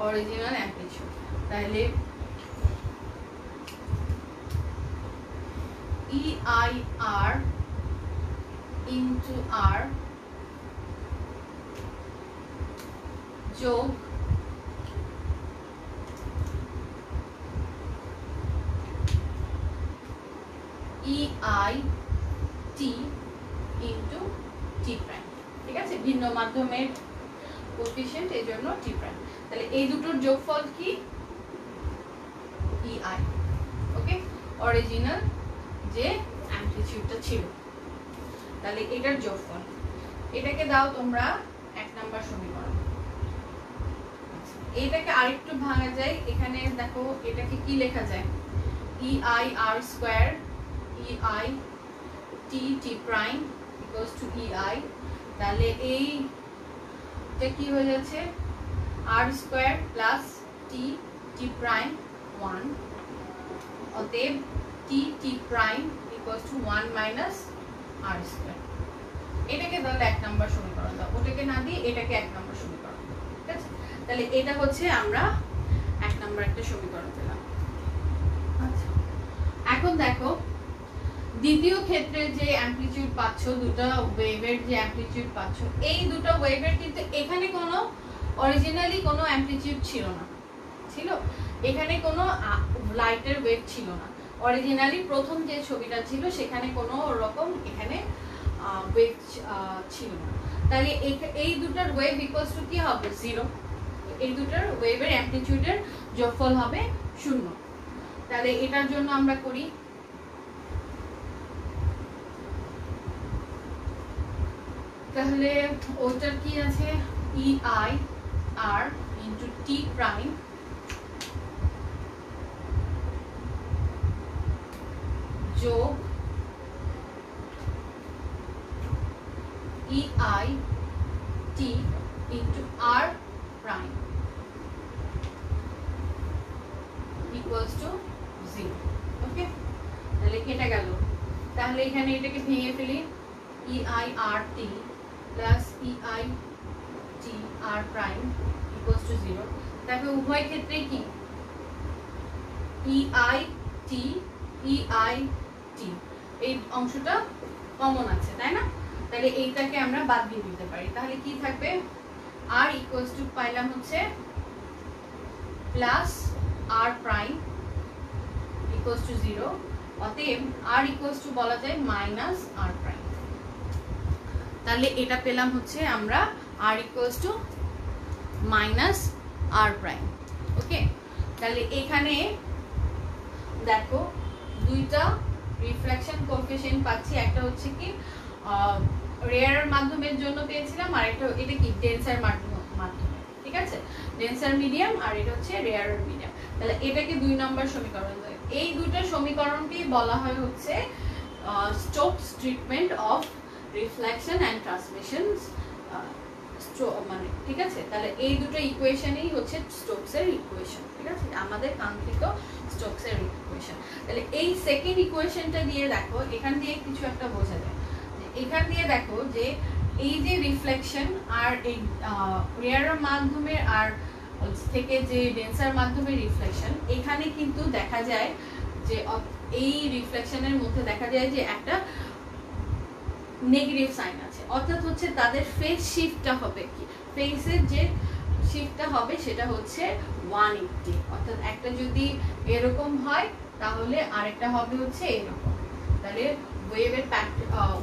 Speaker 1: অরিজিনাল অ্যামপ্লিটিউড। তাহলে EIR into R যোগ EIT into T প্রাইম, ঠিক আছে? ভিন্ন মাধ্যমের কোএফিশিয়েন্ট, এই জন্য T প্রাইম। তাহলে এই দুটোর যোগফল কি? EI, ওকে, অরিজিনাল যে অ্যামপ্লিটিউডটা ছিল, তাহলে এটার যোগফল। এটাকে দাও তোমরা 1 নাম্বার সমীকরণ। এটাকে আরেকটু ভাঙা যায়, এখানে দেখো এটাকে কি লেখা যায়? EIR square EIT T prime equals to EI। তাহলে এইটা কি হয়ে যাচ্ছে? R square plus T T prime 1, অতএব T T prime equals to 1 minus R square. এটাকে তাহলে 1 নাম্বার সমীকরণ দাও, ওটাকে না দিয়ে এটাকে 1 নাম্বার সমীকরণ, ঠিক আছে? তাহলে এটা হচ্ছে আমরা 1 নাম্বার একটা সমীকরণ পেলাম। আচ্ছা, এখন দেখো দ্বিতীয় ক্ষেত্রে যে অ্যামপ্লিটিউড পাচ্ছ, দুটো ওয়েভের যে অ্যামপ্লিটিউড পাচ্ছ, এই দুটো ওয়েভের কিন্তু এখানে কোনো অরিজিনালি কোনো অ্যামপ্লিটিউড ছিল না, ছিল এখানে কোনো লাইটের ওয়েভ ছিল না। অরিজিনালি প্রথম যে ছবিটা ছিল সেখানে কোনো রকম এখানে ওয়েভ ছিল না। তাহলে এই দুটার ওয়েভ ইকুয়ালস টু কি হবে? 0। এই দুটার ওয়েভের অ্যামপ্লিটিউডের যোগফল হবে 0। তাহলে এটার জন্য আমরা করি, তাহলে ওটার কি আছে? EIR into T প্রাইম যোগ EIT into R prime equals to 0, ওকে? তাহলে কেটে গেল। তাহলে এখানে এটাকে ভেঙে ফেলি, EIRT plus EIT R prime equals to 0। তারপরে উভয় ক্ষেত্রে কি EIT EIT এই অংশটা কমন আছে, তাই না? তাহলে এইটাকে আমরা বাদ দিয়ে দিতে পারি। তাহলে কি থাকবে? R equals to পাইলাম হচ্ছে plus R prime equals to 0, অতএব R equals to বলা যায় মাইনাস R prime। তাহলে এটা পেলাম হচ্ছে আমরা R equals to minus R prime, ওকে? তাহলে এখানে দেখো দুইটা রিফ্লেকশন কোএফিশিয়েন্ট পাচ্ছি, একটা হচ্ছে কি রেয়ার মাধ্যমের জন্য পেয়েছিলাম, আর একটা এটা কি ডেন্সার মাধ্যমে, ঠিক আছে? ডেন্সার মিডিয়াম আর এটা হচ্ছে রেয়ার মিডিয়াম। তাহলে এটাকে 2 নম্বর সমীকরণ দেয়। এই দুটো সমীকরণকেই বলা হয় হচ্ছে Stokes treatment of reflection and transmissions, মানে ঠিক আছে? তাহলে এই দুটো ইকুয়েশনই হচ্ছে স্টোকসের ইকুয়েশন, ঠিক আছে? আমাদের কাঙ্ক্ষিত স্টোকসের ইকুয়েশন। তাহলে এই সেকেন্ড ইকুয়েশনটা দিয়ে দেখো, এখান দিয়ে কিছু একটা বোঝা যায়। এখান দিয়ে দেখো যে এই যে রিফ্লেকশন আর এই রেয়ার মাধ্যমের আর থেকে যে ডেন্সার মাধ্যমের রিফ্লেকশন, এখানে কিন্তু দেখা যায় যে এই রিফ্লেকশনের মধ্যে দেখা যায় যে একটা নেগেটিভ সাইন আছে, অর্থাৎ হচ্ছে তাদের ফেজ শিফটটা হবে কি, ফেজের যে শিফটটা হবে সেটা হচ্ছে 180, অর্থাৎ একটা যদি এরকম হয় তাহলে আরেকটা হবে হচ্ছে এরকম। তাহলে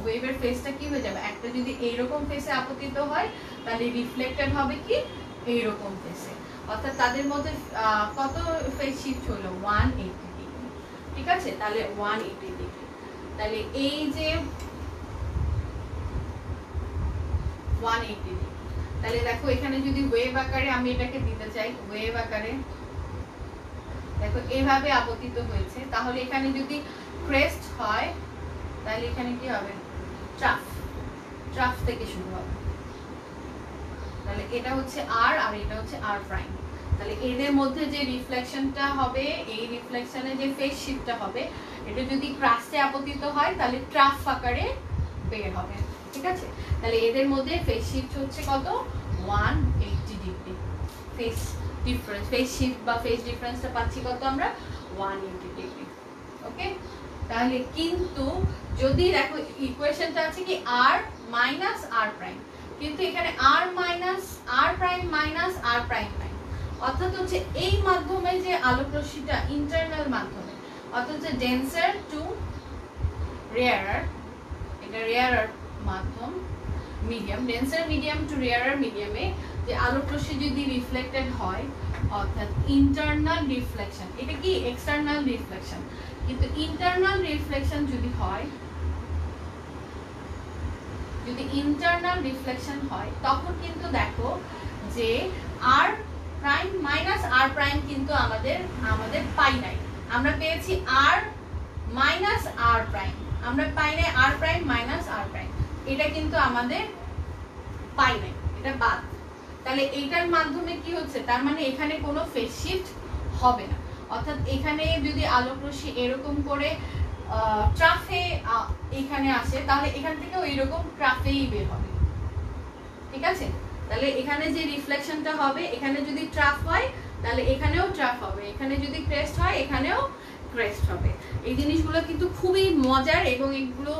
Speaker 1: ওয়েভের ফেসটা কি হয়ে যাবে, একটা যদি এইরকম ফেসে আপতিত হয় তাহলে রিফ্লেক্টেড হবে কি এইরকম ফেসে, অর্থাৎ তাদের মধ্যে কত ফেস শিফট হলো 180 ডিগ্রি। ঠিক আছে, তাহলে 180 ডিগ্রি। তাহলে এই যে 180 ডিগ্রি, তাহলে দেখো এখানে যদি ওয়েভ আকারে আমি এটাকে দিতে চাই, ওয়েভ আকারে দেখো এভাবে আপতিত হয়েছে, তাহলে এখানে যদি ক্রেস্ট হয় তাহলে এখানে কি হবে, ট্রাফ থেকে শুরু হবে। তাহলে এটা হচ্ছে আর এটা হচ্ছে আর প্রাইম। তাহলে এদের মধ্যে যে রিফ্লেকশনটা হবে, এই রিফ্লেকশনে যে ফেজ শিফটটা হবে, এটা যদি ক্রাস্টে আপতিত হয় তাহলে ট্রাফ আকারে বের হবে। ঠিক আছে, তাহলে এদের মধ্যে ফেজ শিফট হচ্ছে কত, 180 degree phase difference, phase shift বা ফেজ ডিফারেন্সটা পাচ্ছি কত আমরা, 180 ডিগ্রি। ওকে, তাহলে কিন্তু যদি দেখো ইকুয়েশনটা আছে কি আর মাইনাস আর প্রাইম, কিন্তু এখানে আর minus R prime minus R prime নাই, অর্থাৎ হচ্ছে এই মাধ্যমে যে আলোক রশ্মিটা ইন্টারনাল মাধ্যমে, অর্থাৎ হচ্ছে ডেন্সার টু রেয়ারার, এটা রেয়ারার মাধ্যম মিডিয়াম, ডেন্সার মিডিয়াম টু রেয়ারার মিডিয়ামে যে আলোক রশ্মি যদি রিফ্লেক্টেড হয়, অর্থাৎ ইন্টারনাল রিফ্লেকশন, এটা কি এক্সটার্নাল রিফ্লেকশন, কিন্তু ইন্টারনাল রিফ্লেকশন যদি হয়, যদি ইন্টারনাল রিফ্লেকশন হয় তখন কিন্তু দেখো যে আর প্রাইম মাইনাস আর প্রাইম কিন্তু আমাদের পাই নাই, আমরা পেয়েছি আর মাইনাস আর প্রাইম, আমরা পাই নাই আর প্রাইম মাইনাস আর প্রাইম, এটা কিন্তু আমাদের পাই নাই, এটা বাদ। তাহলে এইটার মাধ্যমে কি হচ্ছে, তার মানে এখানে কোনো ফেজ শিফট হবে না, অর্থাৎ এখানে যদি আলোক রশ্মি এরকম করে ট্রাফে এখানে আসে তাহলে এখান থেকেও এইরকম ট্রাফেই বের হবে। ঠিক আছে, তাহলে এখানে যে রিফ্লেকশনটা হবে, এখানে যদি ট্রাফ হয় তাহলে এখানেও ট্রাফ হবে, এখানে যদি ক্রেস্ট হয় এখানেও ক্রেস্ট হবে। এই জিনিসগুলো কিন্তু খুবই মজার এবং এগুলো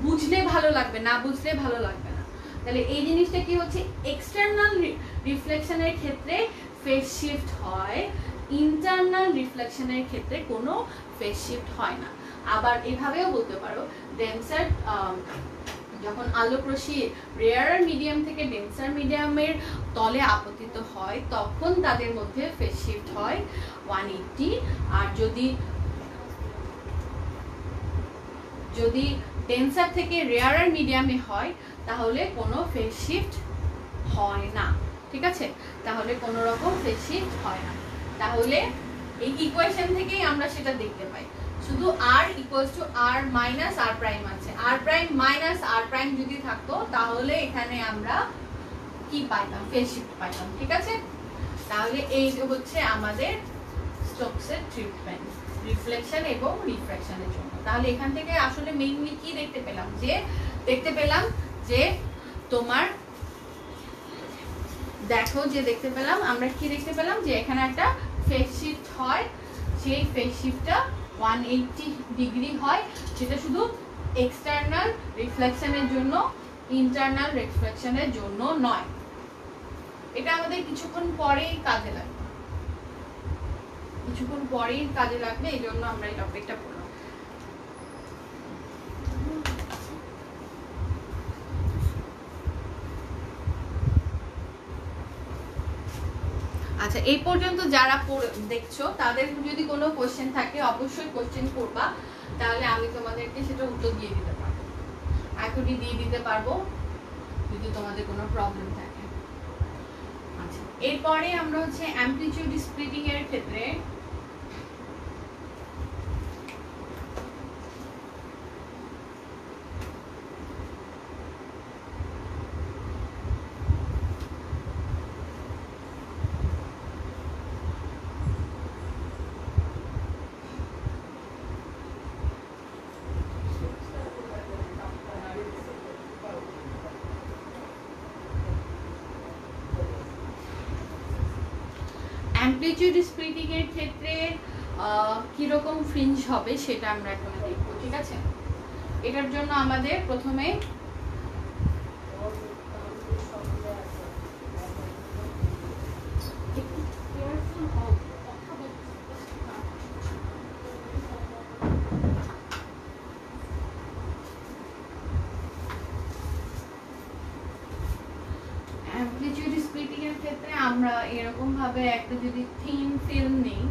Speaker 1: বুঝলে ভালো লাগবে, না বুঝলে ভালো লাগবে না। তাহলে এই জিনিসটা কি হচ্ছে, এক্সটার্নাল রিফ্লেকশনের ক্ষেত্রে ফেজ শিফট হয়, ইন্টারনাল রিফ্লেকশনের ক্ষেত্রে কোনো ফেজ শিফট হয় না। আবার এভাবেও বলতে পারো, ডেন্সার যখন আলোক রশ্মি রেয়ারার মিডিয়াম থেকে ডেন্সার মিডিয়ামের তলে আপতিত হয় তখন তাদের মধ্যে ফেজ শিফট হয় 180, আর যদি ডেন্সার থেকে রেয়ারার মিডিয়ামে হয় তাহলে কোনো ফেজ শিফট হয় না। ঠিক আছে, তাহলে কোনো রকম ফেজ শিফট হয় না। তাহলে এই ইকুয়েশন থেকেই আমরা সেটা দেখতে পাই, শুধু R equals to R minus R prime আছে, R prime minus R prime যদি থাকতো তাহলে এখানে আমরা কি পাইতাম, ফেজ শিফট পাইতাম। ঠিক আছে, তাহলে এই হচ্ছে আমাদের স্টোকসের ট্রিটমেন্ট রিফ্লেকশন এবং রিফ্র্যাকশনের জন্য। তাহলে এখান থেকে আসলে মেইনলি কি দেখতে পেলাম যে তোমার দেখো যে দেখতে পেলাম আমরা কি দেখতে পেলাম যে এখানে একটা ফেজ শিফট হয়, সেই ফেজ শিফটটা 180 ডিগ্রি হয়, সেটা শুধু এক্সটার্নাল রিফ্লেকশনের জন্য, ইন্টারনাল রিফ্লেকশনের জন্য নয়। এটা আমাদের কিছুক্ষণ পরেই কাজে লাগবে, এই জন্য আমরা এই টপিকটা পড়লাম। আচ্ছা, এই পর্যন্ত যারা দেখছো তাদের যদি কোনো কোশ্চেন থাকে অবশ্যই কোশ্চেন করবা, তাহলে আমি তোমাদেরকে সেটা উত্তর দিয়ে দিতে পারবো, এখনই দিয়ে দিতে পারবো যদি তোমাদের কোনো প্রবলেম থাকে। আচ্ছা, এরপরে আমরা হচ্ছে অ্যামপ্লিটিউড স্প্লিটিং এর ক্ষেত্রে অ্যামপ্লিটিউড স্প্লিটিং এর ক্ষেত্রে কিরকম ফ্রিঞ্জ হবে সেটা আমরা এখন দেখবো। ঠিক আছে, এটার জন্য আমাদের প্রথমে প্রিন্টিং এর ক্ষেত্রে আমরা এরকম ভাবে একটা যদি থিন ফিল্ম নিই,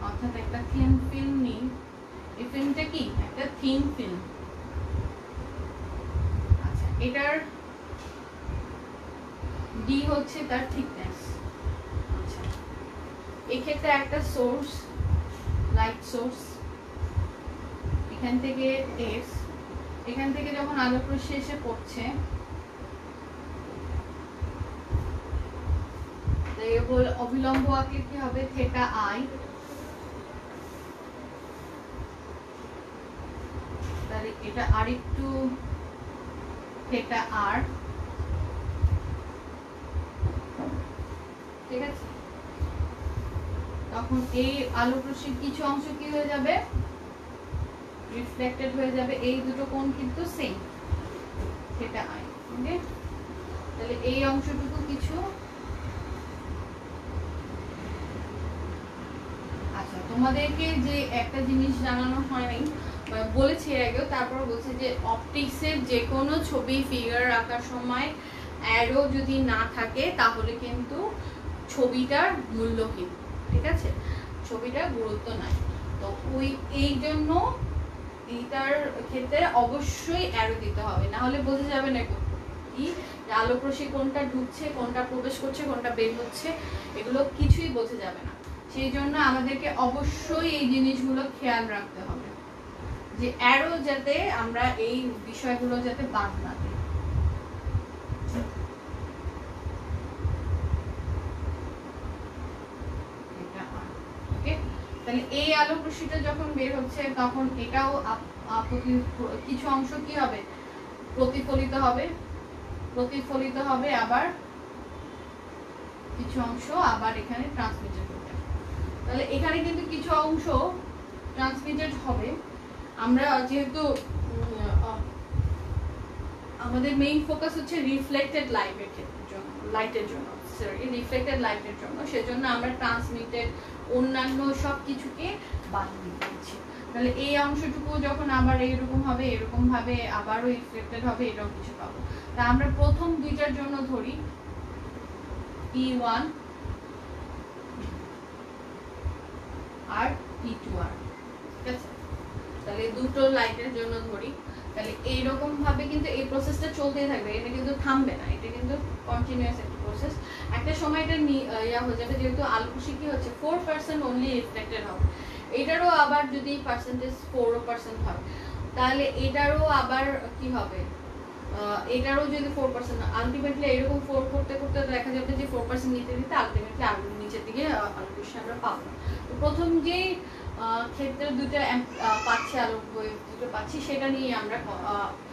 Speaker 1: অর্থাৎ একটা থিন ফিল্ম নিই, এই ফিল্মটা কি একটা থিন ফিল্ম। আচ্ছা, এটার ডি হচ্ছে তার থিকনেস। আচ্ছা, এক্ষেত্রে একটা সোর্স, লাইট সোর্স, এখান থেকে এস, এখান থেকে যখন আলোক রশ্মি এসে পড়ছে, অবিলম্ব আকৃতি হবে থেটা আই, তাহলে এটা আর একটু থেটা আর, ঠিক আছে। তখন এই আলোক রশ্মির কিছু অংশ কি হয়ে যাবে, রিফ্লেক্টেড হয়ে যাবে। এই দুটো কোণ কিন্তু সেম, থেটা আই, ওকে। তাহলে এই অংশটুকু কিছু, আচ্ছা তোমাদেরকে যে একটা জিনিস জানানো হয়নি, বলেছি এর আগেও, তারপর বলছে যে অপটিক্সের যে কোনো ছবি ফিগার আঁকার সময় অ্যারো যদি না থাকে তাহলে কিন্তু ছবিটার মূল্যহীন, ঠিক আছে, ছবিটার গুরুত্ব নাই। তো ওই এই জন্য এইটার ক্ষেত্রে অবশ্যই অ্যারো দিতে হবে, না হলে বোঝা যাবে না কি আলোক রশ্মি কোনটা ঢুকছে, কোনটা প্রবেশ করছে, কোনটা বের হচ্ছে, এগুলো কিছুই বোঝা যাবে না। সেই জন্য আমাদেরকে অবশ্যই এই জিনিসগুলো খেয়াল রাখতে হবে যে অ্যারো যাতে আমরা এই বিষয়গুলো যাতে বাদ না দিই। ওকে, তাহলে এই আলোক রশ্মিটা যখন বের হচ্ছে তখন এটাও কিছু অংশ কি হবে, প্রতিফলিত হবে, প্রতিফলিত হবে, আবার কিছু অংশ আবার এখানে ট্রান্সমিটেড হবে। তাহলে এখানে কিন্তু কিছু অংশ ট্রান্সমিটেড হবে। আমরা যেহেতু আমাদের মেইন ফোকাস হচ্ছে রিফ্লেক্টেড লাইটের জন্য, সরি রিফ্লেক্টেড লাইটের জন্য, সেজন্য আমরা ট্রান্সমিটেড অন্যান্য সব কিছুকে বাদ দিয়ে দিচ্ছি। তাহলে এই অংশটুকু যখন আবার এরকম হবে, এরকম ভাবে আবারও রিফ্লেক্টেড হবে, এটাও কিছু পাবো। তা আমরা প্রথম দুইটার জন্য ধরি P1 আর P2R, ঠিক আছে। তাহলে দুটো লাইটের জন্য ধরি, তাহলে এইরকম ভাবে কিন্তু এই প্রসেসটা চলতেই থাকবে, এটা কিন্তু থামবে না, এটা কিন্তু কন্টিনিউয়াস একটা প্রসেস। একটা সময় এটা ইয়া হয়ে যাবে, যেহেতু আলোক রশ্মি কি হচ্ছে 4% অনলি রিফ্লেক্টেড হবে, এটারও আবার যদি পার্সেন্টেজ 4% হয় তাহলে এটারও আবার কি হবে, এটারও যদি 4%, আলটিমেটলি এরকম 4 করতে করতে দেখা যাবে যে 4% নিতে নিতে আলটিমেটলি আরো নিচের দিকে আলোক রশ্মি আমরা পাবো না। তো প্রথম যে ক্ষেত্রে দুটো পাচ্ছি, আলোক ওয়েভ দুটো পাচ্ছি, সেটা নিয়ে আমরা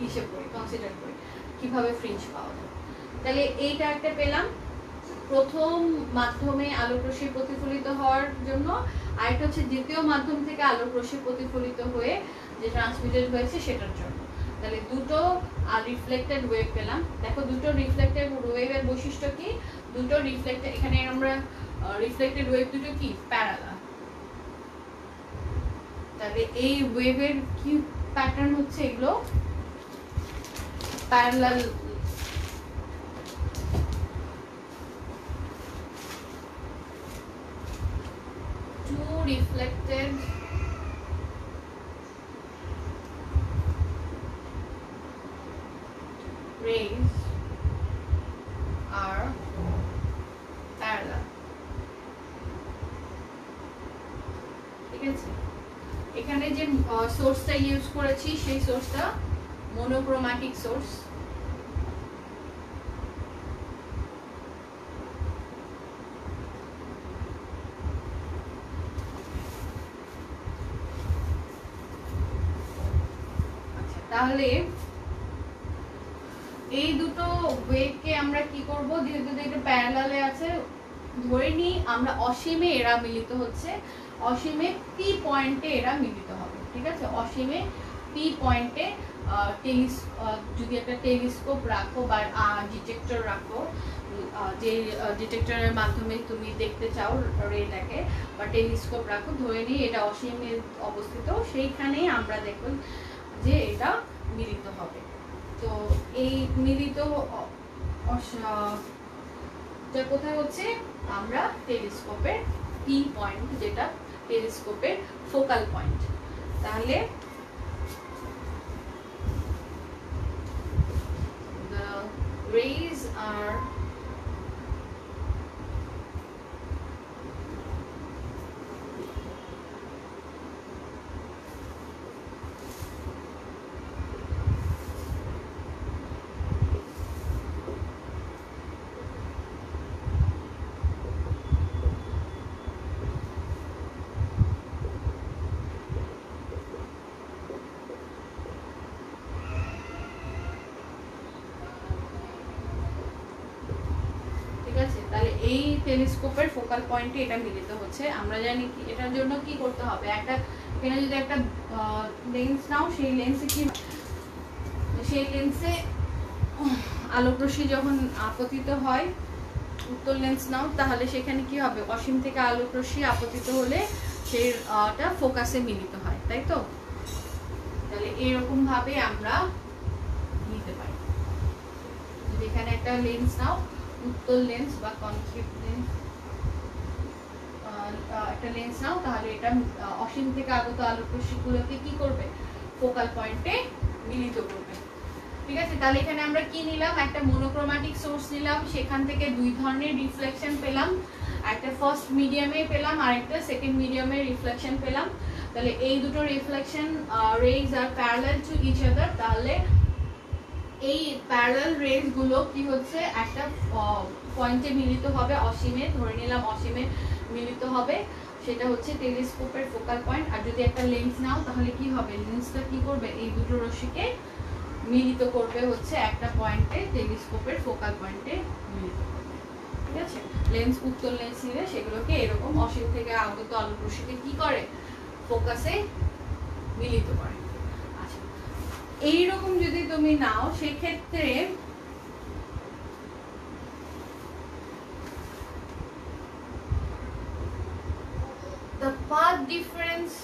Speaker 1: হিসেব করি, কনসিডার করি কিভাবে ফ্রিঞ্জ পাওয়া যায়। তাহলে এইটা একটা পেলাম প্রথম মাধ্যমে আলোক রশ্মি প্রতিফলিত হওয়ার জন্য, আরেকটা হচ্ছে দ্বিতীয় মাধ্যম থেকে আলোক রশ্মি প্রতিফলিত হয়ে যে ট্রান্সমিটেড হয়েছে সেটার জন্য। তাহলে দুটো রিফ্লেক্টেড ওয়েভ পেলাম। দেখো দুটো রিফ্লেক্টেড ওয়েভের বৈশিষ্ট্য কি, দুটো রিফ্লেক্টেড, এখানে আমরা রিফ্লেক্টেড ওয়েভ দুটো কি প্যারালাল। তাহলে এই ওয়েভের কি প্যাটার্ন হচ্ছে, এগুলো parallel, to reflected rays are parallel, ঠিক আছে। এখানে যে সোর্সটা ইউজ করেছি সেই সোর্সটা মনোক্রোম্যাটিক সোর্স, আচ্ছা। তাহলে এই দুটো ওয়েভকে আমরা কি করব, যেহেতু এটা প্যারালালে আছে, ধরে নিই আমরা অসীমে এরা মিলিত হচ্ছে, অসীমে পি পয়েন্টে এরা মিলিত হবে, ঠিক আছে। অসীমে পি পয়েন্টে যদি একটা টেলিস্কোপ রাখো বা ডিটেক্টর রাখো, যে ডিটেক্টরের মাধ্যমে তুমি দেখতে চাও রেটাকে, বা টেলিস্কোপ রাখো, ধরে নিই এটা অসীমে অবস্থিত, সেইখানেই আমরা দেখব যে এটা মিলিত হবে। তো এই মিলিত যা কোথায় হচ্ছে আমরা টেলিস্কোপের পি পয়েন্ট, যেটা টেলিস্কোপের ফোকাল পয়েন্ট। তাহলে the rays are তাহলে এই টেলিস্কোপের ফোকাল পয়েন্টে এটা মিলিত হচ্ছে। আমরা জানি কি এটার জন্য কি করতে হবে, একটা এখানে যদি একটা লেন্স নাও, সেই লেন্সে কি, সেই লেন্সে আলোক রশ্মি যখন আপতিত হয়, উত্তল লেন্স নাও, তাহলে সেখানে কি হবে, অসীম থেকে আলোক রশ্মি আপতিত হলে সেটা ফোকাসে মিলিত হয়, তাই তো? তাহলে এরকম ভাবে আমরা নিতে পারি। যদি এখানে একটা লেন্স নাও, উত্তল লেন্স বা কনকেভ লেন্স, একটা লেন্স নাও, তাহলে এটা অসীম থেকে আগত আলোক রশ্মিগুলোকে কি করবে, ফোকাল পয়েন্টে মিলিত করবে। ঠিক আছে, তাহলে এখানে আমরা কি নিলাম, একটা মোনোক্রোম্যাটিক সোর্স নিলাম, সেখান থেকে দুই ধরনের রিফ্লেকশন পেলাম, একটা ফার্স্ট মিডিয়ামে পেলাম আর একটা সেকেন্ড মিডিয়ামে রিফ্লেকশন পেলাম। তাহলে এই দুটো reflection rays are parallel to each other. তাহলে এই প্যারালাল রেজ গুলো কি হচ্ছে, একটা পয়েন্টে মিলিত হবে, অসীমে, ধরে নিলাম অসীমে মিলিত হবে, সেটা হচ্ছে টেলিস্কোপের ফোকাল পয়েন্ট। আর যদি একটা লেন্স নাও, তাহলে কি হবে, লেন্সটা কি করবে, এই দুটো রশ্মিকে মিলিত করবে হচ্ছে একটা পয়েন্টে, টেলিস্কোপের ফোকাল পয়েন্টে মিলিত করবে। ঠিক আছে, লেন্স উত্তল লেন্স নিলে সেগুলোকে এরকম অসীম থেকে আগত আলোক রশ্মিকে কি করে, ফোকাসে মিলিত করে। আচ্ছা, এইরকম যদি তুমি নাও, সেক্ষেত্রে the path difference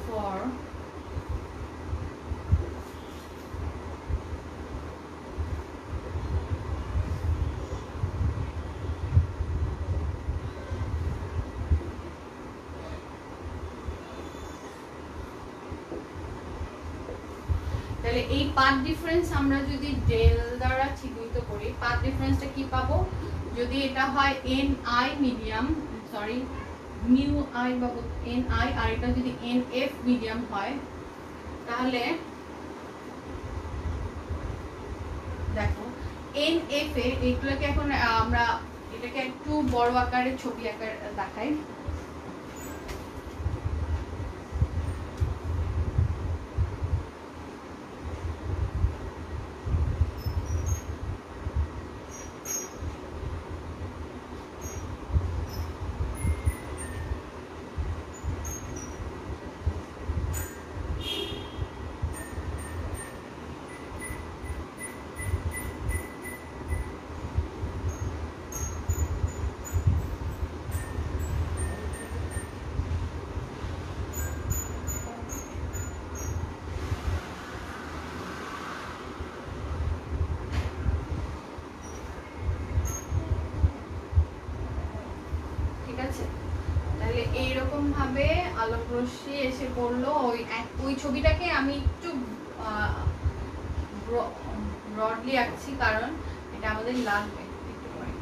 Speaker 1: for তাহলে এই পাথ ডিফারেন্স আমরা যদি ডেল দ্বারা চিহ্নিত করি, পাথ ডিফারেন্সটা কি পাবো, যদি এটা হয় N I medium, sorry mu I বা এন আই, আর এটা যদি এন এফ মিডিয়াম হয়, তাহলে দেখো এন এফ এ এগুলোকে এখন আমরা এটাকে একটু বড় আকারে ছবি আকার দেখাই। তাহলে এইরকম ভাবে আলোক রশ্মি এসে পড়লো, ওই ছবিটাকে আমি একটু ব্রডলি আঁকছি, কারণ এটা আমাদের লাগবে একটু পরে।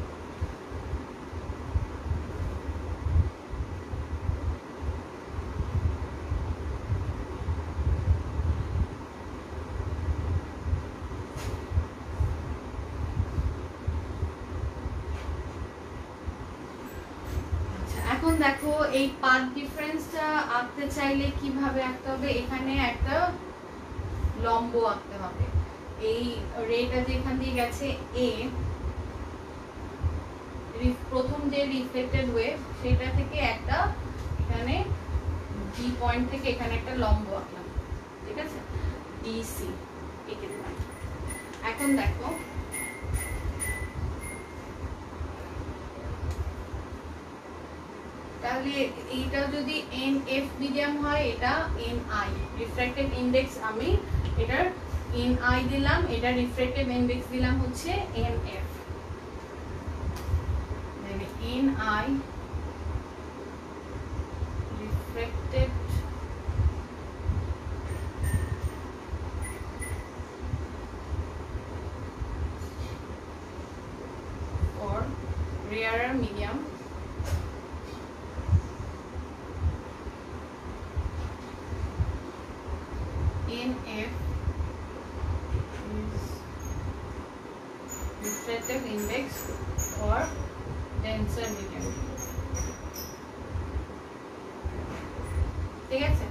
Speaker 1: এখন দেখো এই পাথ ডিফারেন্সটা আঁকতে চাইলে কিভাবে আঁকতে হবে, এখানে একটা লম্ব আঁকতে হবে। এই রেটা যেখান দিয়ে গেছে এ, প্রথম যে রিফ্লেক্টেড ওয়েভ সেটা থেকে একটা এখানে ডি পয়েন্ট থেকে এখানে একটা লম্ব আঁকলাম, ঠিক আছে, ডিসি এঁকে দিলাম। এখন দেখো তাহলে এইটা যদি NF মিডিয়াম হয়, এটা NI রিফ্র্যাক্টিভ ইন্ডেক্স, আমি এটার NI দিলাম, এটা রিফ্র্যাক্টিভ ইন্ডেক্স দিলাম হচ্ছে NF। মানে NI refracted for rarer medium NF is refractive index for denser medium। ঠিক আছে,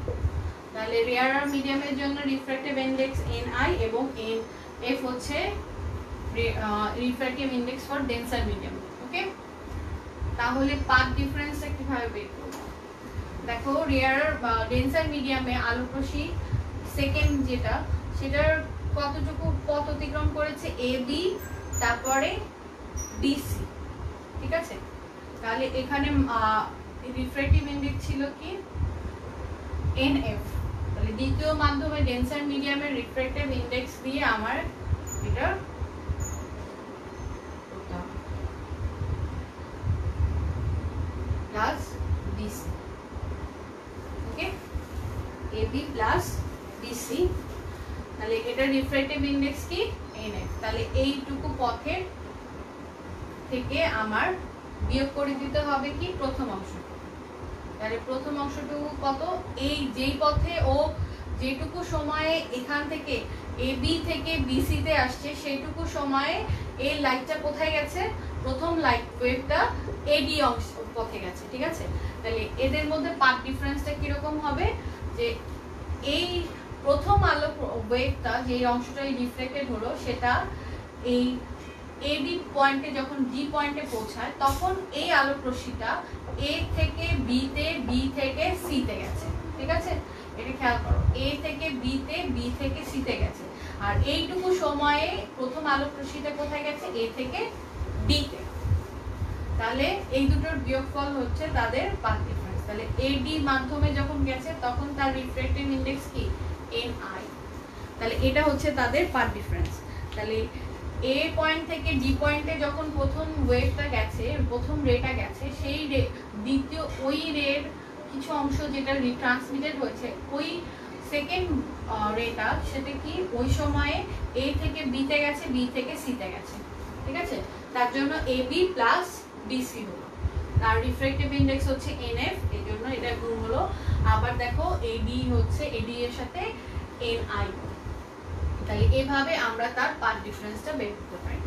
Speaker 1: তাহলে রেয়ার মিডিয়ামের জন্য রিফ্র্যাক্টিভ ইন্ডেক্স NI এবং NF হচ্ছে রিফ্র্যাক্টিভ ইন্ডেক্স ফর ডেন্সার মিডিয়াম। ওকে, তাহলে পাথ ডিফারেন্সটা কিভাবে বের করব? দেখো, রেয়ার ডেন্সার মিডিয়ামে আলোক রশ্মি সেকেন্ড যেটা, সেটার কতটুকু পথ অতিক্রম করেছে? AB, তারপরে BC। ঠিক আছে, তাহলে এখানে রিফ্র্যাক্টিভ ইন্ডেক্স ছিল কি? NF। তাহলে দ্বিতীয় মাধ্যমে ডেন্সার মিডিয়ামের রিফ্র্যাক্টিভ ইন্ডেক্স দিয়ে আমার এটা প্লাস BC। ওকে, AB প্লাস BC, তাহলে এটা রিফ্র্যাক্টিভ ইন্ডেক্স কি? NF। তাহলে এইটুকু পথের থেকে আমার বিয়োগ করে দিতে হবে কি? প্রথম অংশটুকু। তাহলে প্রথম অংশটুকু কত? এই যেই পথে ও যেটুকু সময়ে এখান থেকে AB থেকে BC তে আসছে, সেইটুকু সময়ে এই লাইটটা কোথায় গেছে? প্রথম লাইট ওয়েভটা AD অংশ পথে গেছে। ঠিক আছে, তাহলে এদের মধ্যে পাথ ডিফারেন্সটা কিরকম হবে? যে এই প্রথম আলো ওয়েভটা যে অংশটা রিফ্লেক্টেড হলো, সেটা এই AB পয়েন্টে যখন D পয়েন্টে পৌঁছায়, তখন এই আলোক রশ্মিটা A থেকে B তে, B থেকে C তে গেছে। ঠিক আছে, এটা খেয়াল করো, A থেকে B তে, B থেকে C তে গেছে। আর এইটুকু সময়ে প্রথম আলোক রশ্মিটা কোথায় গেছে? A থেকে D তে। তাহলে এই দুটোর বিয়োগফল হচ্ছে তাদের পাথ ডিফারেন্স। তাহলে AD মাধ্যমে যখন গেছে, তখন তার রিফ্র্যাক্টিভ ইন্ডেক্স কি? NI। তাহলে এটা হচ্ছে তাদের পাথ ডিফারেন্স। তাহলে A পয়েন্ট থেকে D পয়েন্টে যখন প্রথম ওয়েভটা গেছে, প্রথম রেটা গেছে, সেই দ্বিতীয় ওই রের কিছু অংশ যেটা রিট্রান্সমিটেড হয়েছে, ওই সেকেন্ড রেটা সেটা কি? ওই সময়ে A থেকে B তে গেছে, B থেকে C তে গেছে। ঠিক আছে, তার জন্য AB প্লাস BC হলো। তার রিফ্র্যাক্টিভ ইন্ডেক্স হচ্ছে NF, এই জন্য এটা গুণ হলো। আবার দেখো, AD হচ্ছে AD এর সাথে NI। তাহলে এভাবে আমরা তার পাথ ডিফারেন্সটা বের করতে পারি।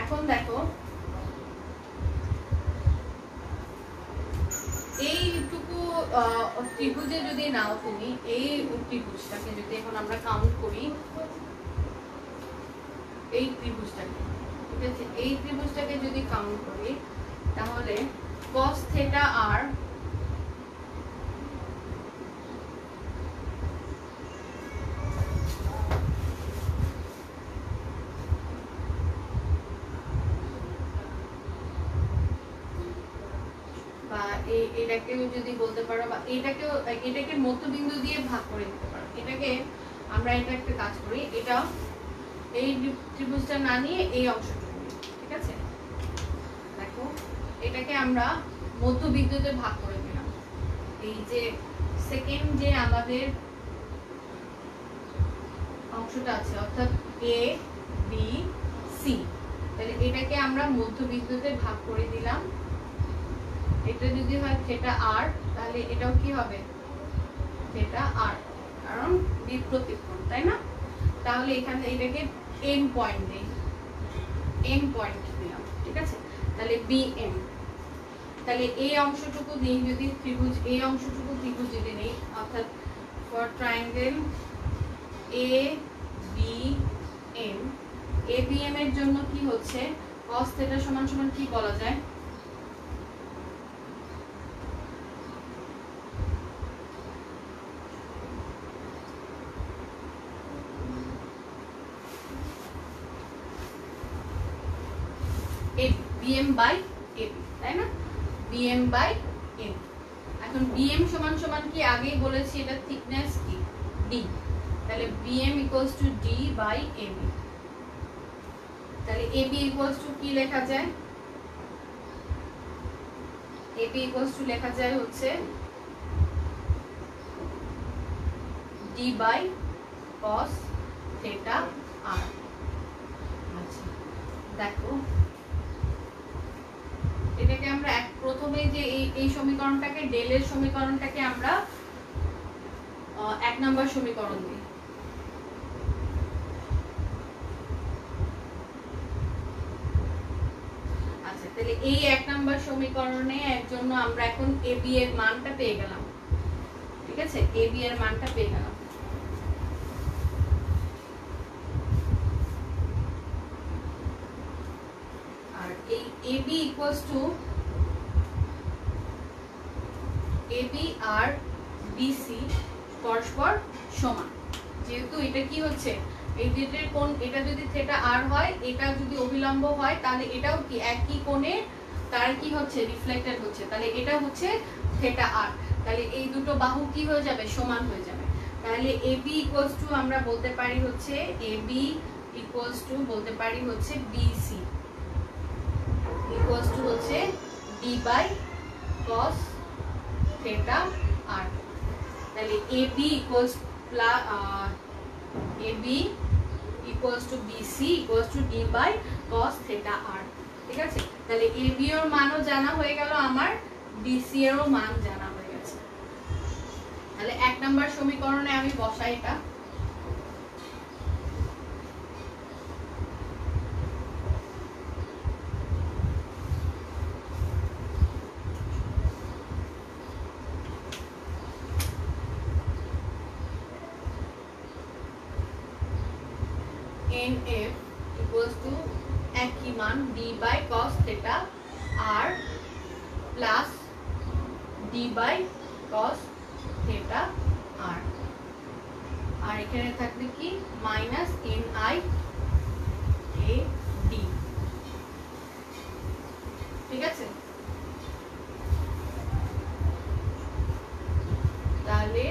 Speaker 1: এখন দেখো, এইটুকু ত্রিভুজে যদি নাও তুমি, এই ত্রিভুজটাকে যদি এখন আমরা কাউন্ট করি, এই ত্রিভুজটাকে, ঠিক আছে, এই ত্রিভুজটাকে যদি কাউন্ট করি, তাহলে cos θ r বা এটাকেও যদি বলতে পারো, বা এটাকে মধ্যবিন্দু দিয়ে ভাগ করে দিতে পারো। এটাকে আমরা এটা একটা কাজ করি, এটা এই ত্রিভুজটা না নিয়ে এই অংশটুকু, ঠিক আছে, দেখো এটাকে আমরা মধ্যবিন্দুতে ভাগ করে দিলাম। এই যে সেকেন্ড যে আমাদের অংশটা আছে, অর্থাৎ A B C, তাহলে এটাকে আমরা মধ্যবিন্দুতে ভাগ করে দিলাম। এটা যদি হয় থেটা r, তাহলে এটাও কি হবে? থেটা r, কারণ বিপ্রতিকোণ, তাই না? তাহলে এখানে এটাকে m পয়েন্ট দেই, m পয়েন্ট দিলাম। ঠিক আছে, তাহলে BM। তাহলে এই অংশটুকু দিই যদি ত্রিভুজ, এই অংশটুকু ত্রিভুজ যদি নেই, অর্থাৎ ফর ট্রায়াঙ্গেল ABM, ABM এর জন্য কি হচ্ছে? cos θ সমান সমান কি বলা যায়? BM বাই AB, তাই না? BM বাই এখন বিএম সমান সমান কি আগেই বলেছি এটা থিকনেস কি ডি, তাহলে BM equals to D by AB. তাহলে এবি ইকুয়ালস টু কি লেখা যায়, এবি ইকুয়ালস টু লেখা যায় হচ্ছে D by cos theta R. আচ্ছা দেখো এটাকে আমরা প্রথমে যে এই সমীকরণটাকে ডেলের সমীকরণটাকে আমরা 1 নম্বর সমীকরণ দিই। আচ্ছা তাহলে এই 1 নম্বর সমীকরণে এর জন্য আমরা এখন এবি এর মানটা পেয়ে গেলাম, ঠিক আছে, এবি এর মানটা পেয়ে গেলাম। আর এই এবি ইকুয়ালস টু এবি আর বিসি পরস্পর সমান, যেহেতু এটা কি হচ্ছে এই দুইটার কোণ, এটা যদি থিটা আর হয়, এটা যদি অভিলম্ব হয়, তাহলে এটাও কি একই কোণে তার কি হচ্ছে রিফ্লেক্টেড হচ্ছে, তাহলে এটা হচ্ছে থিটা আর, তাহলে এই দুটো বাহু কি হয়ে যাবে সমান হয়ে যাবে। তাহলে এবি ইকুয়ালস টু আমরা বলতে পারি হচ্ছে এবি ইকুয়ালস টু বলতে পারি হচ্ছে বিসি ইকুয়ালস টু হচ্ছে D by cos theta R. তাহলে AB equals plus AB equals to BC equals to D by cos theta R, ঠিক আছে। তাহলে এবি এর মানও জানা হয়ে গেল আমার, বিসি এরও মান জানা হয়ে গেছে। তাহলে 1 নম্বর সমীকরণে আমি বসাই এটা, NF equals to একই মান d by cos theta r plus d by cos theta r, আর এখানে থাকবে কি minus ni a d, ঠিক আছে। তাহলে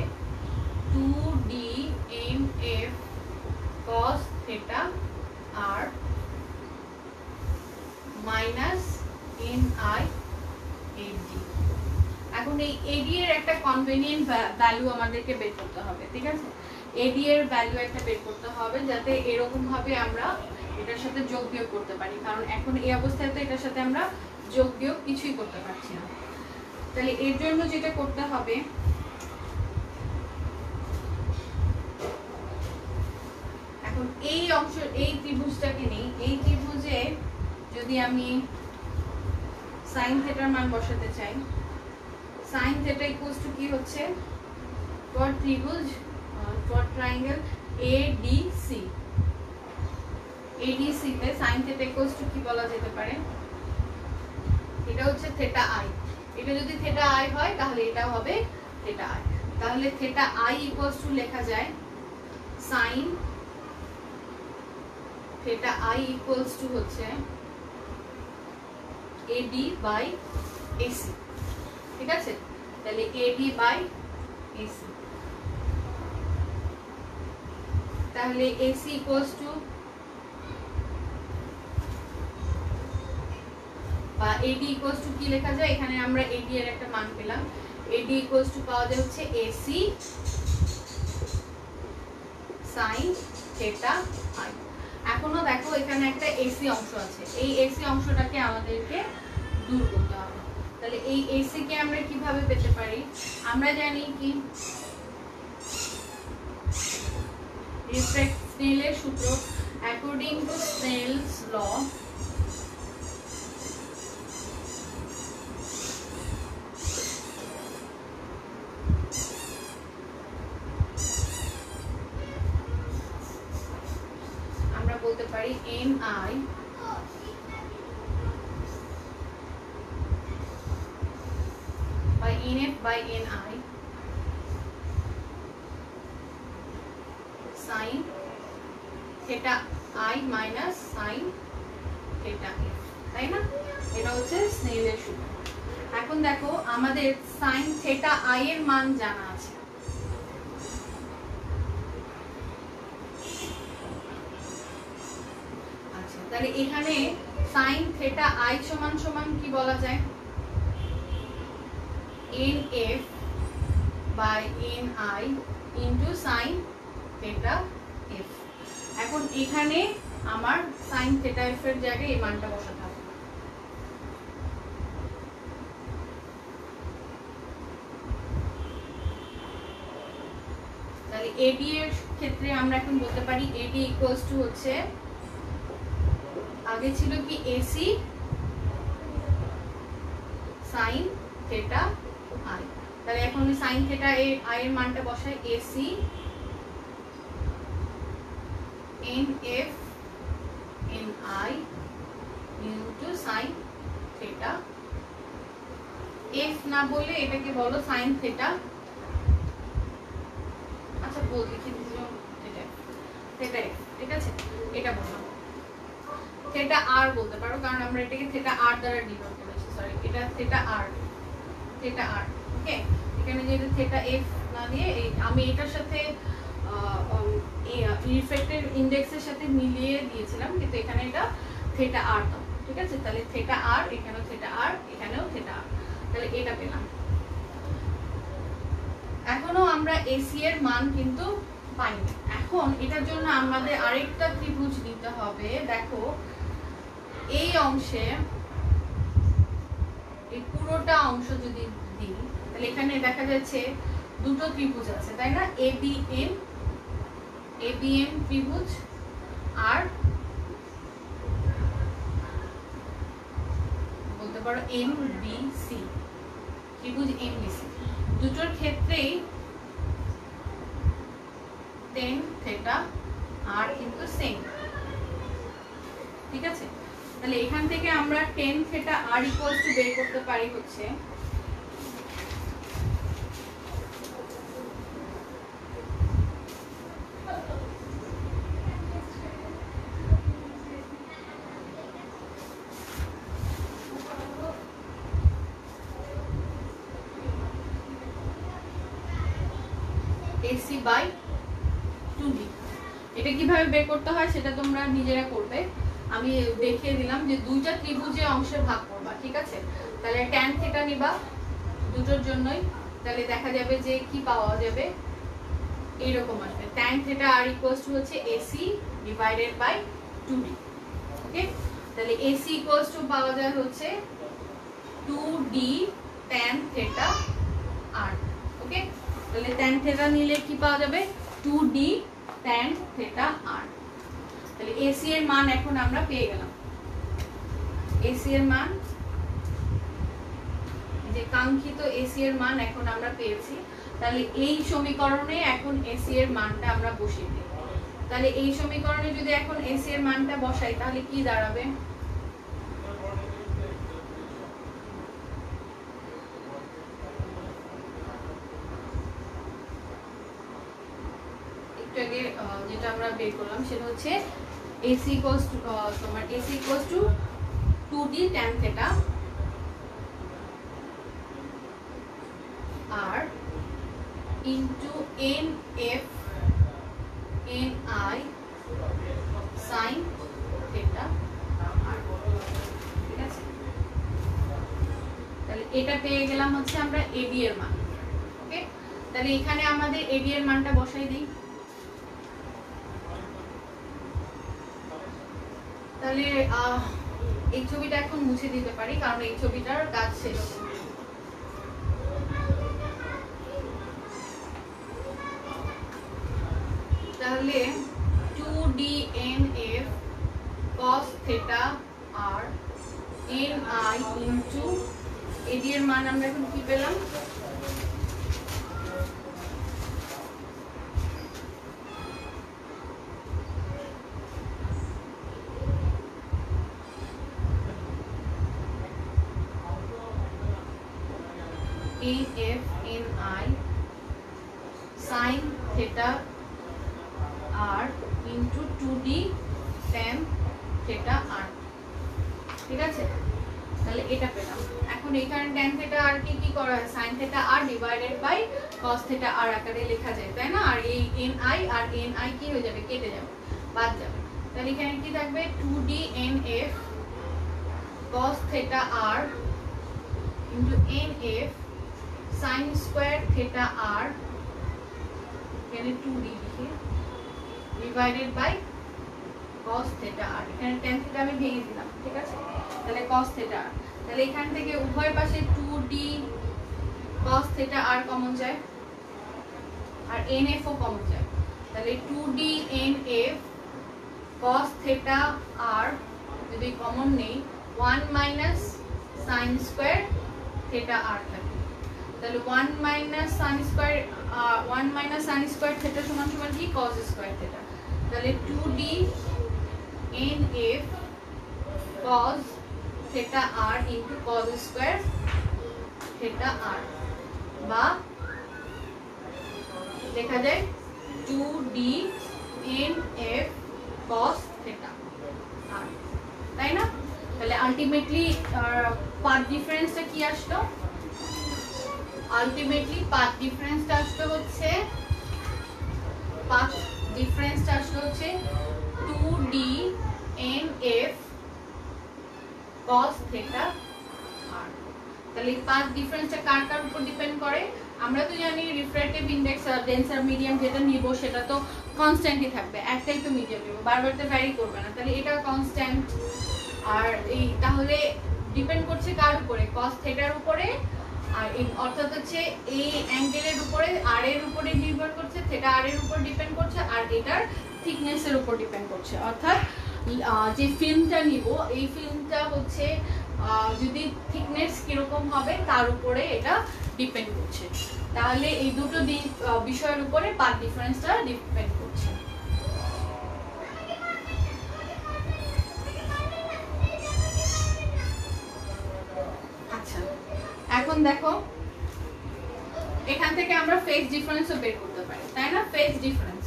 Speaker 1: 2d nf cos theta r minus ni ad। এখন এই ad এর একটা কনভেনিয়েন্ট ভ্যালু আমাদেরকে বের করতে হবে, ঠিক আছে। ad এর ভ্যালু একটা বের করতে হবে যাতে এরকম ভাবে আমরা এটার সাথে যোগ বিয়োগ করতে পারি, কারণ এখন এই অবস্থায় তো এটার সাথে আমরা যোগ বিয়োগ কিছুই করতে পারছি না। তাহলে এর জন্য যেটা করতে হবে, এখন এই অংশ এই ত্রিভুজটাকে নেই, এই ত্রিভুজে যদি আমি sin থিটার মান বসাতে চাই, sin থিটা ইকুয়ালস টু কি হচ্ছে ফর ত্রিভুজ ফর ট্রায়াঙ্গেল ADC, ADC তে sin থিটা ইকুয়ালস টু কি বলা যেতে পারে, এটা হচ্ছে থিটা i, এটা যদি থিটা i হয় তাহলে এটাও হবে থিটা i, তাহলে থিটা i ইকুয়ালস টু লেখা যায় sin theta i equals to হচ্ছে AD by AC, ঠিক আছে। তাহলে AD by AC, তাহলে AC equals to বা AD equals to কি লেখা যায়, এখানে আমরা AD এর একটা মান পেলাম, AD equals to পাওয়া যায় হচ্ছে AC sin theta i। এখনো দেখো এখানে একটা এসি অংশ আছে, এই এসি অংশটাকে আমাদেরকে দূর করতে হবে। তাহলে এই এসি কে আমরা কিভাবে পেতে পারি, আমরা জানি কি স্নেলের সূত্র, অ্যাকর্ডিং টু স্নেলস ল বলতে পারি ni by nf by ni sin theta i minus sin theta f, তাই না, এটা হচ্ছে স্নেলের সূত্র। এখন দেখো আমাদের sin theta i এর মান জানা আছে, আচ্ছা তাহলে এখানে sin theta i সমান সমান কি বলা যায়, nf by ni into sin theta f। এখন এখানে আমার sin theta f এর জায়গায় এই মানটা বসাতে হবে। তাহলে AD এর ক্ষেত্রে আমরা এখন বলতে পারি AD ইকুয়ালস টু হচ্ছে, আগে ছিল কি AC sin theta i, তাহলে এখন sin theta i এর মানটা বসাই AC nf ni into sin theta f না বলে এটাকে বলো sin theta, আচ্ছা বল লিখে দিও theta theta f, ঠিক আছে এটা বললাম। theta r বলতে পারো কারণ আমরা এটাকে theta r দ্বারা ডিনোট করেছি, সরি এটা theta r ওকে। এখানে যেটা theta f না দিয়ে আমি এটার সাথে রিফ্র্যাক্টিভ ইনডেক্সের সাথে মিলিয়ে দিয়েছিলাম, কিন্তু এখানে এটা theta r দাও, ঠিক আছে। তাহলে theta r এখানেও theta r এখানেও theta r, তাহলে এটা পেলাম। এখনো আমরা AC এর মান কিন্তু পাইনি। এখন এটার জন্য আমাদের আরেকটা ত্রিভুজ নিতে হবে। দেখো এই অংশে এই পুরোটা অংশ যদি দিই তাহলে এখানে দেখা যাচ্ছে দুটো ত্রিভুজ আছে, তাই না, ABM ত্রিভুজ আর বলতে পারো MBC ত্রিভুজ MBC, দুটোর ক্ষেত্রেই tan theta r কিন্তু সেম, ঠিক আছে। তাহলে এখান থেকে আমরা tan theta r equals to বের করতে পারি হচ্ছে AC by 2D। এটা কিভাবে বের করতে হয় সেটা তোমরা নিজেরা করবে, আমি দেখিয়ে দিলাম যে দুইটা ত্রিভুজে অংশে ভাগ করবা, ঠিক আছে। তাহলে tan theta নিবা দুটোর জন্যই, তাহলে দেখা যাবে যে কি পাওয়া যাবে, এইরকম আসবে tan theta r equals to হচ্ছে AC ডিভাইডেড বাই 2D, ওকে। তাহলে AC ইকুয়ালস টু পাওয়া যায় হচ্ছে 2D tan theta r, ওকে। তাহলে tan theta নিলে কি পাওয়া যাবে, 2D tan theta r। তাহলে AC এর মান এখন আমরা পেয়ে গেলাম, AC এর মান, যে কাঙ্ক্ষিত AC এর মান এখন আমরা পেয়েছি। তাহলে এই সমীকরণে এখন AC এর মানটা আমরা বসিয়ে দিই। তাহলে এই সমীকরণে যদি এখন AC এর মানটা বসাই তাহলে কি দাঁড়াবে, যেটা আমরা বের করলাম সেটা হচ্ছে AC ইকুয়ালস টু তোমার AC equals to 2D tan theta r into NF NI sin theta r, ঠিক আছে। তাহলে এটা পেয়ে গেলাম হচ্ছে আমরা AD এর মান, ওকে। তাহলে এখানে আমাদের AD এর মানটা বসাই দিই। তাহলে এই ছবিটা এখন মুছে দিতে পারি কারণ এই ছবিটার কাজ শেষ। তাহলে 2DNF cos theta r NI into AD এর মান আমরা এখন কি পেলাম, NF NI sin theta r into 2D tan theta r, ঠিক আছে। তাহলে এটা পেলাম। এখন এখানে tan থিটা আর কি করা হয়, sin theta R divided by cos theta R আকারে লেখা যায়, তাই না? আর এই ni আর ni কি হয়ে যাবে, কেটে যাবে, বাদ যাবে। তাহলে এখানে কি থাকবে 2d nf cos theta r into nf sin square theta r, এখানে 2d লিখে divided by cos theta r, এখানে tan থিটা আমি ভেঙে দিলাম, ঠিক আছে? তাহলে cos থিটা r, তাহলে এখান থেকে উভয় পাশে 2d cos theta r common যায় আর nf ও কমন যায়। তাহলে 2d nf cos theta r যদি কমন নেই 1 minus sin square theta r থাকে। তাহলে 1 minus sin square 1 minus sin square theta সমান সমান কি cos স্কয়ার থিটা। তাহলে 2d nf cos theta r into cos square theta r, বা লেখা যায় 2d nf cos theta r, তাই না? তাহলে আলটিমেটলি পাথ ডিফারেন্সটা কি আসলো, আলটিমেটলি পাথ ডিফারেন্সটা আসলো হচ্ছে 2d nf cos theta r। তাহলে পাথ ডিফারেন্সটা কার কার উপর ডিপেন্ড করে? আমরা তো জানি রিফ্র্যাক্টিভ ইনডেক্স আর ডেন্সার মিডিয়াম যেটা নিব সেটা তো কনস্ট্যান্টই থাকবে, একটাই তো মিডিয়াম নিব, বারবার তো ভ্যারি করবে না, তাহলে এটা কনস্ট্যান্ট। আর এই তাহলে ডিপেন্ড করছে কার উপরে, cos থিটার উপরে, আর অর্থাৎ হচ্ছে এই অ্যাঙ্গেলের উপরে আর এর উপরে নির্ভর করছে, থিটা আর এর উপর ডিপেন্ড করছে, আর এটার থিকনেসের উপর ডিপেন্ড করছে। অর্থাৎ যে ফিল্মটা নিব এই ফিল্মটা হচ্ছে যদি থিকনেস কিরকম হবে তার উপরে এটা ডিপেন্ড করছে। তাহলে এই দুটো বিষয়ের উপরে পাথ ডিফারেন্সটা ডিপেন্ড করছে। আচ্ছা, এখন দেখো এখান থেকে আমরা ফেজ ডিফারেন্সও বের করতে পারি, তাই না? ফেজ ডিফারেন্স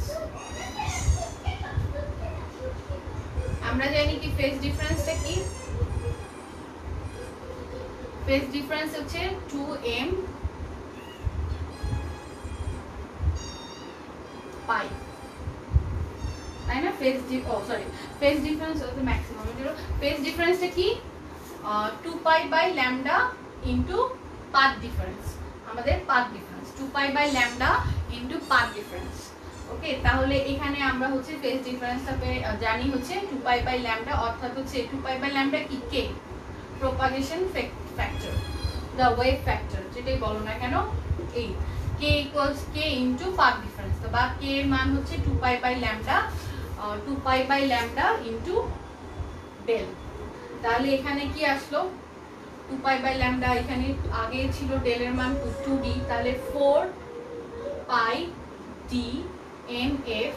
Speaker 1: আমরা জানি কি, ফেজ ডিফারেন্সটা কি? ফেজ ডিফারেন্স হচ্ছে 2m পাই, তাই না? ফেজ ডিফারেন্স হচ্ছে ম্যাক্সিমাম। ফেজ ডিফারেন্সটা কি? 2 pi by lambda into path difference, আমাদের path difference 2 pi by lambda into path difference. Okay, তাহলে এখানে আমরা হচ্ছে ফেজ ডিফারেন্সটা জানি হচ্ছে 2 পাই বাই ল্যামডা, অর্থাৎ হচ্ছে 2 পাই বাই ল্যামডা কি, k propagation factor, the wave factor যেটাই বলো না কেন, এই k equals k into path difference, বা k এর মান হচ্ছে 2 pi by lambda into del. তাহলে এখানে কি আসলো, 2 পাই বাই ল্যামডা, এখানে আগে ছিল ডেল এর মান 2d, তাহলে 4 পাই d nf,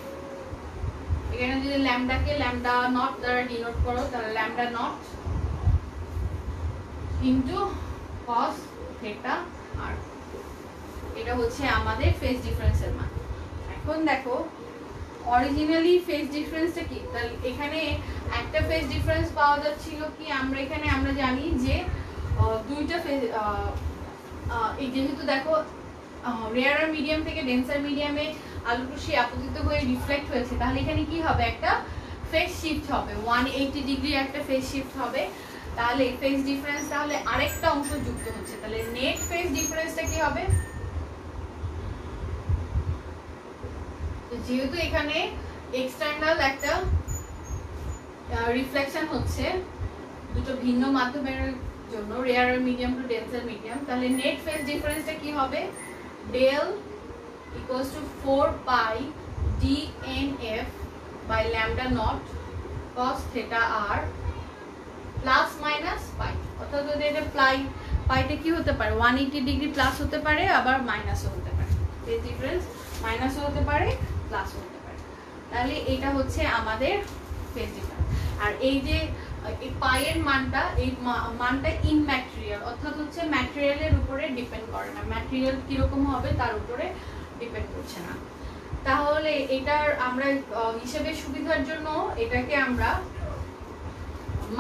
Speaker 1: এখানে যদি ল্যামডাকে ল্যামডা নট দ্বারা ডিনোট করো তাহলে lambda not into cos theta r, এটা হচ্ছে আমাদের ফেজ ডিফারেন্সের মান। এখন দেখো অরিজিনালি ফেজ ডিফারেন্সটা কি, তাহলে এখানে একটা ফেজ ডিফারেন্স পাওয়া যাচ্ছিল কি, আমরা জানি যে দুইটা ফেজ, এই যেহেতু দেখো রেয়ার মিডিয়াম থেকে ডেন্সার মিডিয়ামে আলোক রশ্মি আপতিত হয়ে রিফ্লেক্ট হয়েছে, তাহলে এখানে কি হবে, একটা ফেজ শিফট হবে, 180 ডিগ্রি একটা ফেজ শিফট হবে। তাহলে ফেজ ডিফারেন্স তাহলে আরেকটা অংশ যুক্ত হচ্ছে, তাহলে নেট ফেজ ডিফারেন্সটা কি হবে, যেহেতু এখানে এক্সটার্নাল একটা রিফ্লেকশন হচ্ছে দুটো ভিন্ন মাধ্যমের জন্য, rare medium to denser medium, তাহলে নেট ফেজ ডিফারেন্সটা কি হবে, del equals to 4 pi dnf by lambda not cos theta r plus minus pi, অর্থাৎ যদি এটা পাইটা কি হতে পারে 180 ডিগ্রি প্লাস হতে পারে, আবার মাইনাসও হতে পারে, ফেজ ডিফারেন্স মাইনাসও হতে পারে প্লাসও হতে পারে। তাহলে এটা হচ্ছে আমাদের ফেজ ডিফারেন্স। আর এই যে পাইয়ের মানটা, এই মানটা ইনম্যাটেরিয়াল, অর্থাৎ হচ্ছে ম্যাটেরিয়ালের উপরে ডিপেন্ড করে না, ম্যাটেরিয়াল কিরকম হবে তার উপরে ডিপেন্ড করছে না। তাহলে এটার আমরা হিসেবে সুবিধার জন্য এটাকে আমরা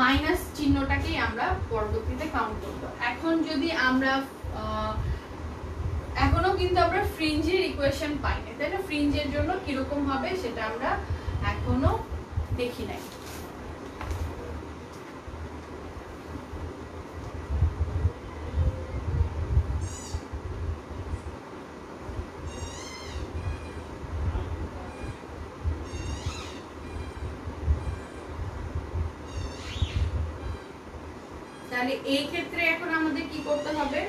Speaker 1: মাইনাস চিহ্নটাকেই আমরা পরবর্তীতে কাউন্ট করব। এখন যদি আমরা এখনো কিন্তু আমরা ফ্রিঞ্জের ইকুয়েশন পাইনি, তাই না? ফ্রিঞ্জের জন্য কিরকম হবে সেটা আমরা এখনো দেখি নাই। তাহলে এই ক্ষেত্রে এখন আমাদের কি করতে হবে,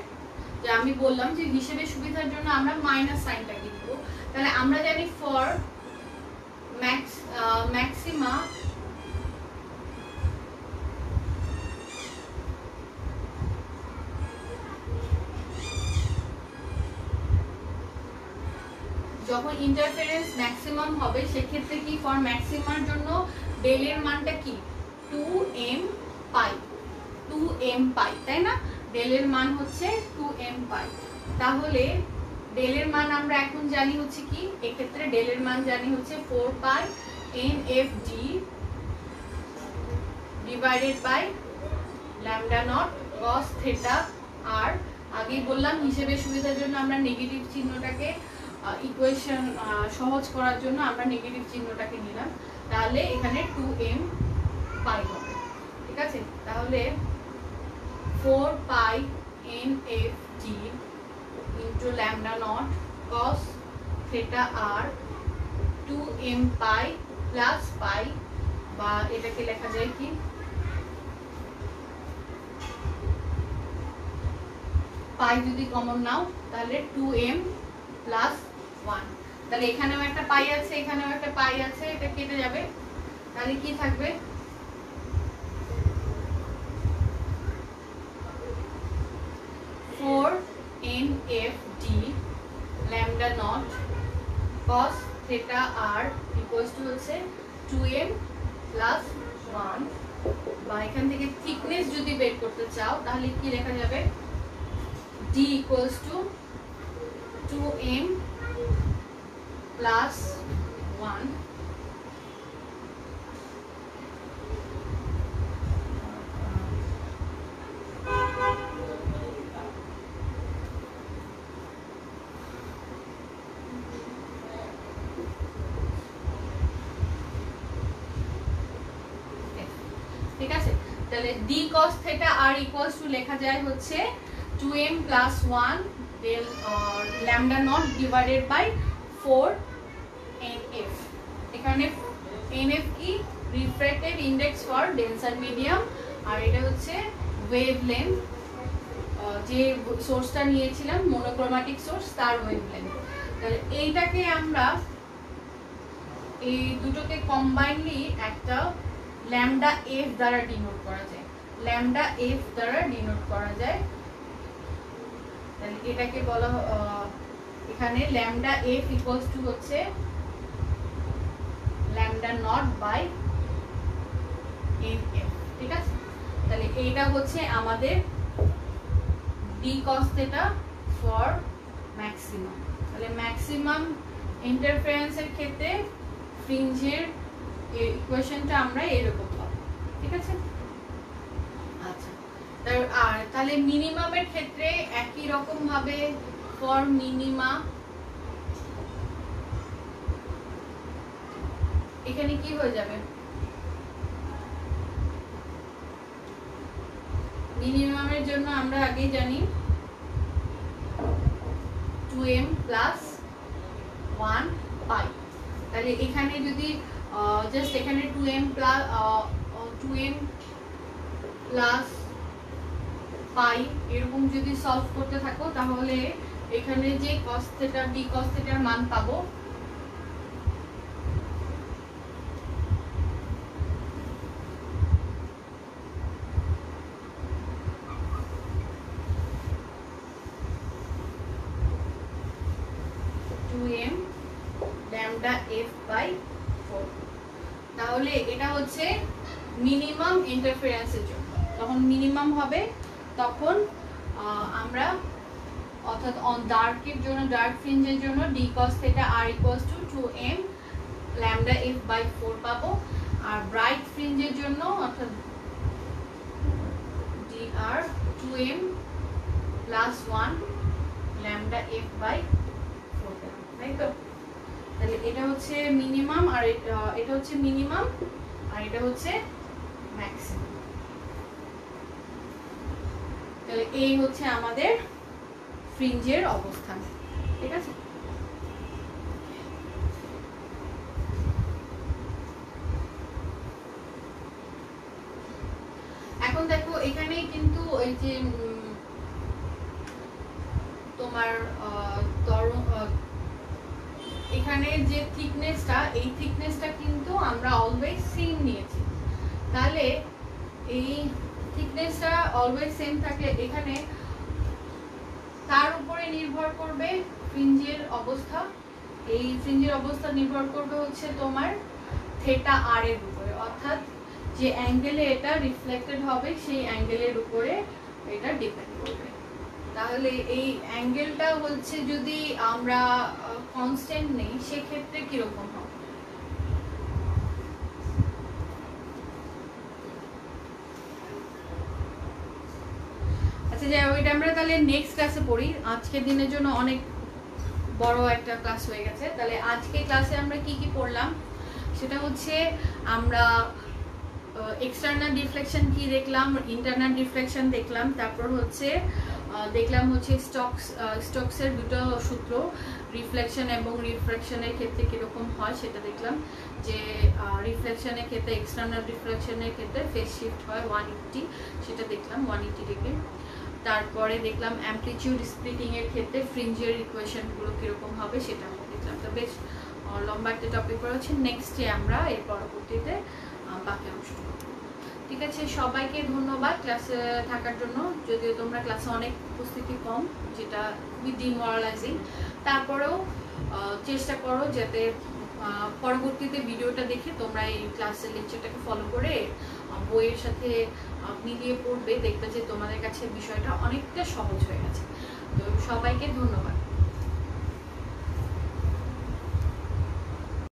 Speaker 1: যে আমি বললাম যে হিসেবে সুবিধার জন্য আমরা মাইনাস সাইনটা লিখব। তাহলে আমরা জানি ফর ম্যাক্সিমা যখন ইন্টারফারেন্স ম্যাক্সিমাম হবে সেক্ষেত্রে কি ফর ম্যাক্সিমার জন্য ডেলের মানটা কি 2m পাই, 2m পাই, তাই না? ডেলের মান হচ্ছে 2m পাই। তাহলে ডেলের মান আমরা এখন জানি হচ্ছে কি, এক্ষেত্রে ডেলের মান জানি হচ্ছে 4 pi nfd divided by lambda not cos theta আর। আগেই বললাম হিসেবে সুবিধার জন্য আমরা নেগেটিভ চিহ্নটাকে ইকুয়েশন সহজ করার জন্য আমরা নেগেটিভ চিহ্নটাকে নিলাম। তাহলে এখানে 2m পাই হবে, ঠিক আছে? তাহলে 4 pi nfd into lambda not cos theta আর 2m পাই প্লাস পাই, বা এটাকে লেখা যায় কি পাই যদি কমন নাও তাহলে 2m প্লাস 1। তাহলে এখানেও একটা পাই আছে, এখানেও একটা পাই আছে, এটা কেটে যাবে। তাহলে কি থাকবে, 4nfd lambda not cos theta R equals to হচ্ছে 2m প্লাস 1। বা এখান থেকে থিকনেস যদি বের করতে চাও তাহলে কি লেখা যাবে, d equals to 2m plus 1 ঠিক আছে? তাহলে d cos theta r equals to লেখা যায় হচ্ছে 2m plus 1 del lambda naught divided by 4 nf। এখানে nf কি refractive index for denser medium আর এটা হচ্ছে wavelength, যে সোর্সটা নিয়েছিলাম মনোক্রোম্যাটিক সোর্স তার wavelength। তাহলে এইটাকে আমরা এই দুটোকে কম্বাইনলি একটা ল্যামডা f দ্বারা ডিনোট করা যায়, ল্যামডা f দ্বারা ডিনোট করা যায়। তাহলে এটাকে বলা এখানে ল্যামডা f ইকুয়ালস টু হচ্ছে ল্যামডা নট বাই nf, ঠিক আছে? তাহলে এইটা হচ্ছে আমাদের d cos theta for maximum. তাহলে ম্যাক্সিমাম ইন্টারফারেন্সের ক্ষেত্রে ফ্রিঞ্জের ইকুয়েশনটা আমরা এরকম পাবো, ঠিক আছে? আচ্ছা, আর তাহলে মিনিমামের ক্ষেত্রে একই রকম ভাবে ফর মিনিমা এখানে কি হয়ে যাবে, মিনিমামের জন্য আমরা আগে জানি 2m plus 1 পাই। তাহলে এখানে যদি জাস্ট এখানে 2m প্লাস পাই এরকম যদি সলভ করতে থাকো তাহলে এখানে যে cos থিটা d cos থিটার মান পাবো lambda f by 4। তাহলে এটা হচ্ছে মিনিমাম ইন্টারফারেন্সের জন্য, যখন মিনিমাম হবে তখন আমরা অর্থাৎ অন ডার্কের জন্য ডার্ক ফ্রিঞ্জের জন্য d cos theta r equals to 2m lambda f by 4 পাবো। আর ব্রাইট ফ্রিঞ্জের জন্য অর্থাৎ আর 2m plus 1 lambda f by 4 পেলাম, তাই তো? তাহলে এটা হচ্ছে মিনিমাম আর এটা হচ্ছে মিনিমাম আর এটা হচ্ছে ম্যাক্সিমাম। তাহলে এই হচ্ছে আমাদের ফ্রিঞ্জের অবস্থান, ঠিক আছে? এখন দেখো এখানে কিন্তু এই যে তোমার এখানে যে থিকনেসটা, এই থিকনেসটা কিন্তু আমরা অলওয়েজ সেম নিয়েছি। তাহলে এই থিকনেসটা অলওয়েজ সেম থাকলে এখানে তার উপরে নির্ভর করবে ফ্রিঞ্জের অবস্থা। এই ফ্রিঞ্জের অবস্থা নির্ভর করবে হচ্ছে তোমার থেটা আর এর উপরে, অর্থাৎ যে অ্যাঙ্গেলে এটা রিফ্লেক্টেড হবে সেই অ্যাঙ্গেলের উপরে এটা ডিপেন্ড করবে। তাহলে এই অ্যাঙ্গেলটা হচ্ছে যদি আমরা কনস্ট্যান্ট নেই সেক্ষেত্রে কিরকম হবে? আচ্ছা যাই হোক, এটা আমরা তাহলে নেক্সট ক্লাসে পড়ি। আজকের দিনের জন্য অনেক বড় একটা ক্লাস হয়ে গেছে। তাহলে আজকে ক্লাসে আমরা কি কি পড়লাম সেটা হচ্ছে আমরা এক্সটার্নাল ডিফ্লেকশন কি দেখলাম, ইন্টারনাল ডিফ্লেকশন দেখলাম, তারপর হচ্ছে দেখলাম হচ্ছে স্টোকসের দুটো সূত্র, রিফ্লেকশন এবং রিফ্র্যাকশনের ক্ষেত্রে কিরকম হয় সেটা দেখলাম। যে রিফ্লেকশনের ক্ষেত্রে, এক্সটার্নাল রিফ্লেকশনের ক্ষেত্রে ফেজ শিফট হয় 180, সেটা দেখলাম 180 ডিগ্রি। তারপরে দেখলাম অ্যামপ্লিটিউড স্প্লিটিং এর ক্ষেত্রে ফ্রিঞ্জের ইকুয়েশনগুলো কিরকম হবে সেটা আমরা দেখলাম। তো বেশ লম্বা একটা টপিক রয়েছে, নেক্সটে আমরা এর পরবর্তীতে বাকি অংশটা। ঠিক আছে, সবাইকে ধন্যবাদ ক্লাসে থাকার জন্য। যদিও তোমরা ক্লাসে অনেক উপস্থিতি কম, যেটা খুবই ডিমোরালাইজিং, তারপরেও চেষ্টা করো যাতে পরবর্তীতে ভিডিওটা দেখে তোমরা এই ক্লাসের লেকচারটাকে ফলো করে বইয়ের সাথে মিলিয়ে পড়বে, দেখবে যে তোমাদের কাছে বিষয়টা অনেকটা সহজ হয়ে গেছে। তো সবাইকে ধন্যবাদ।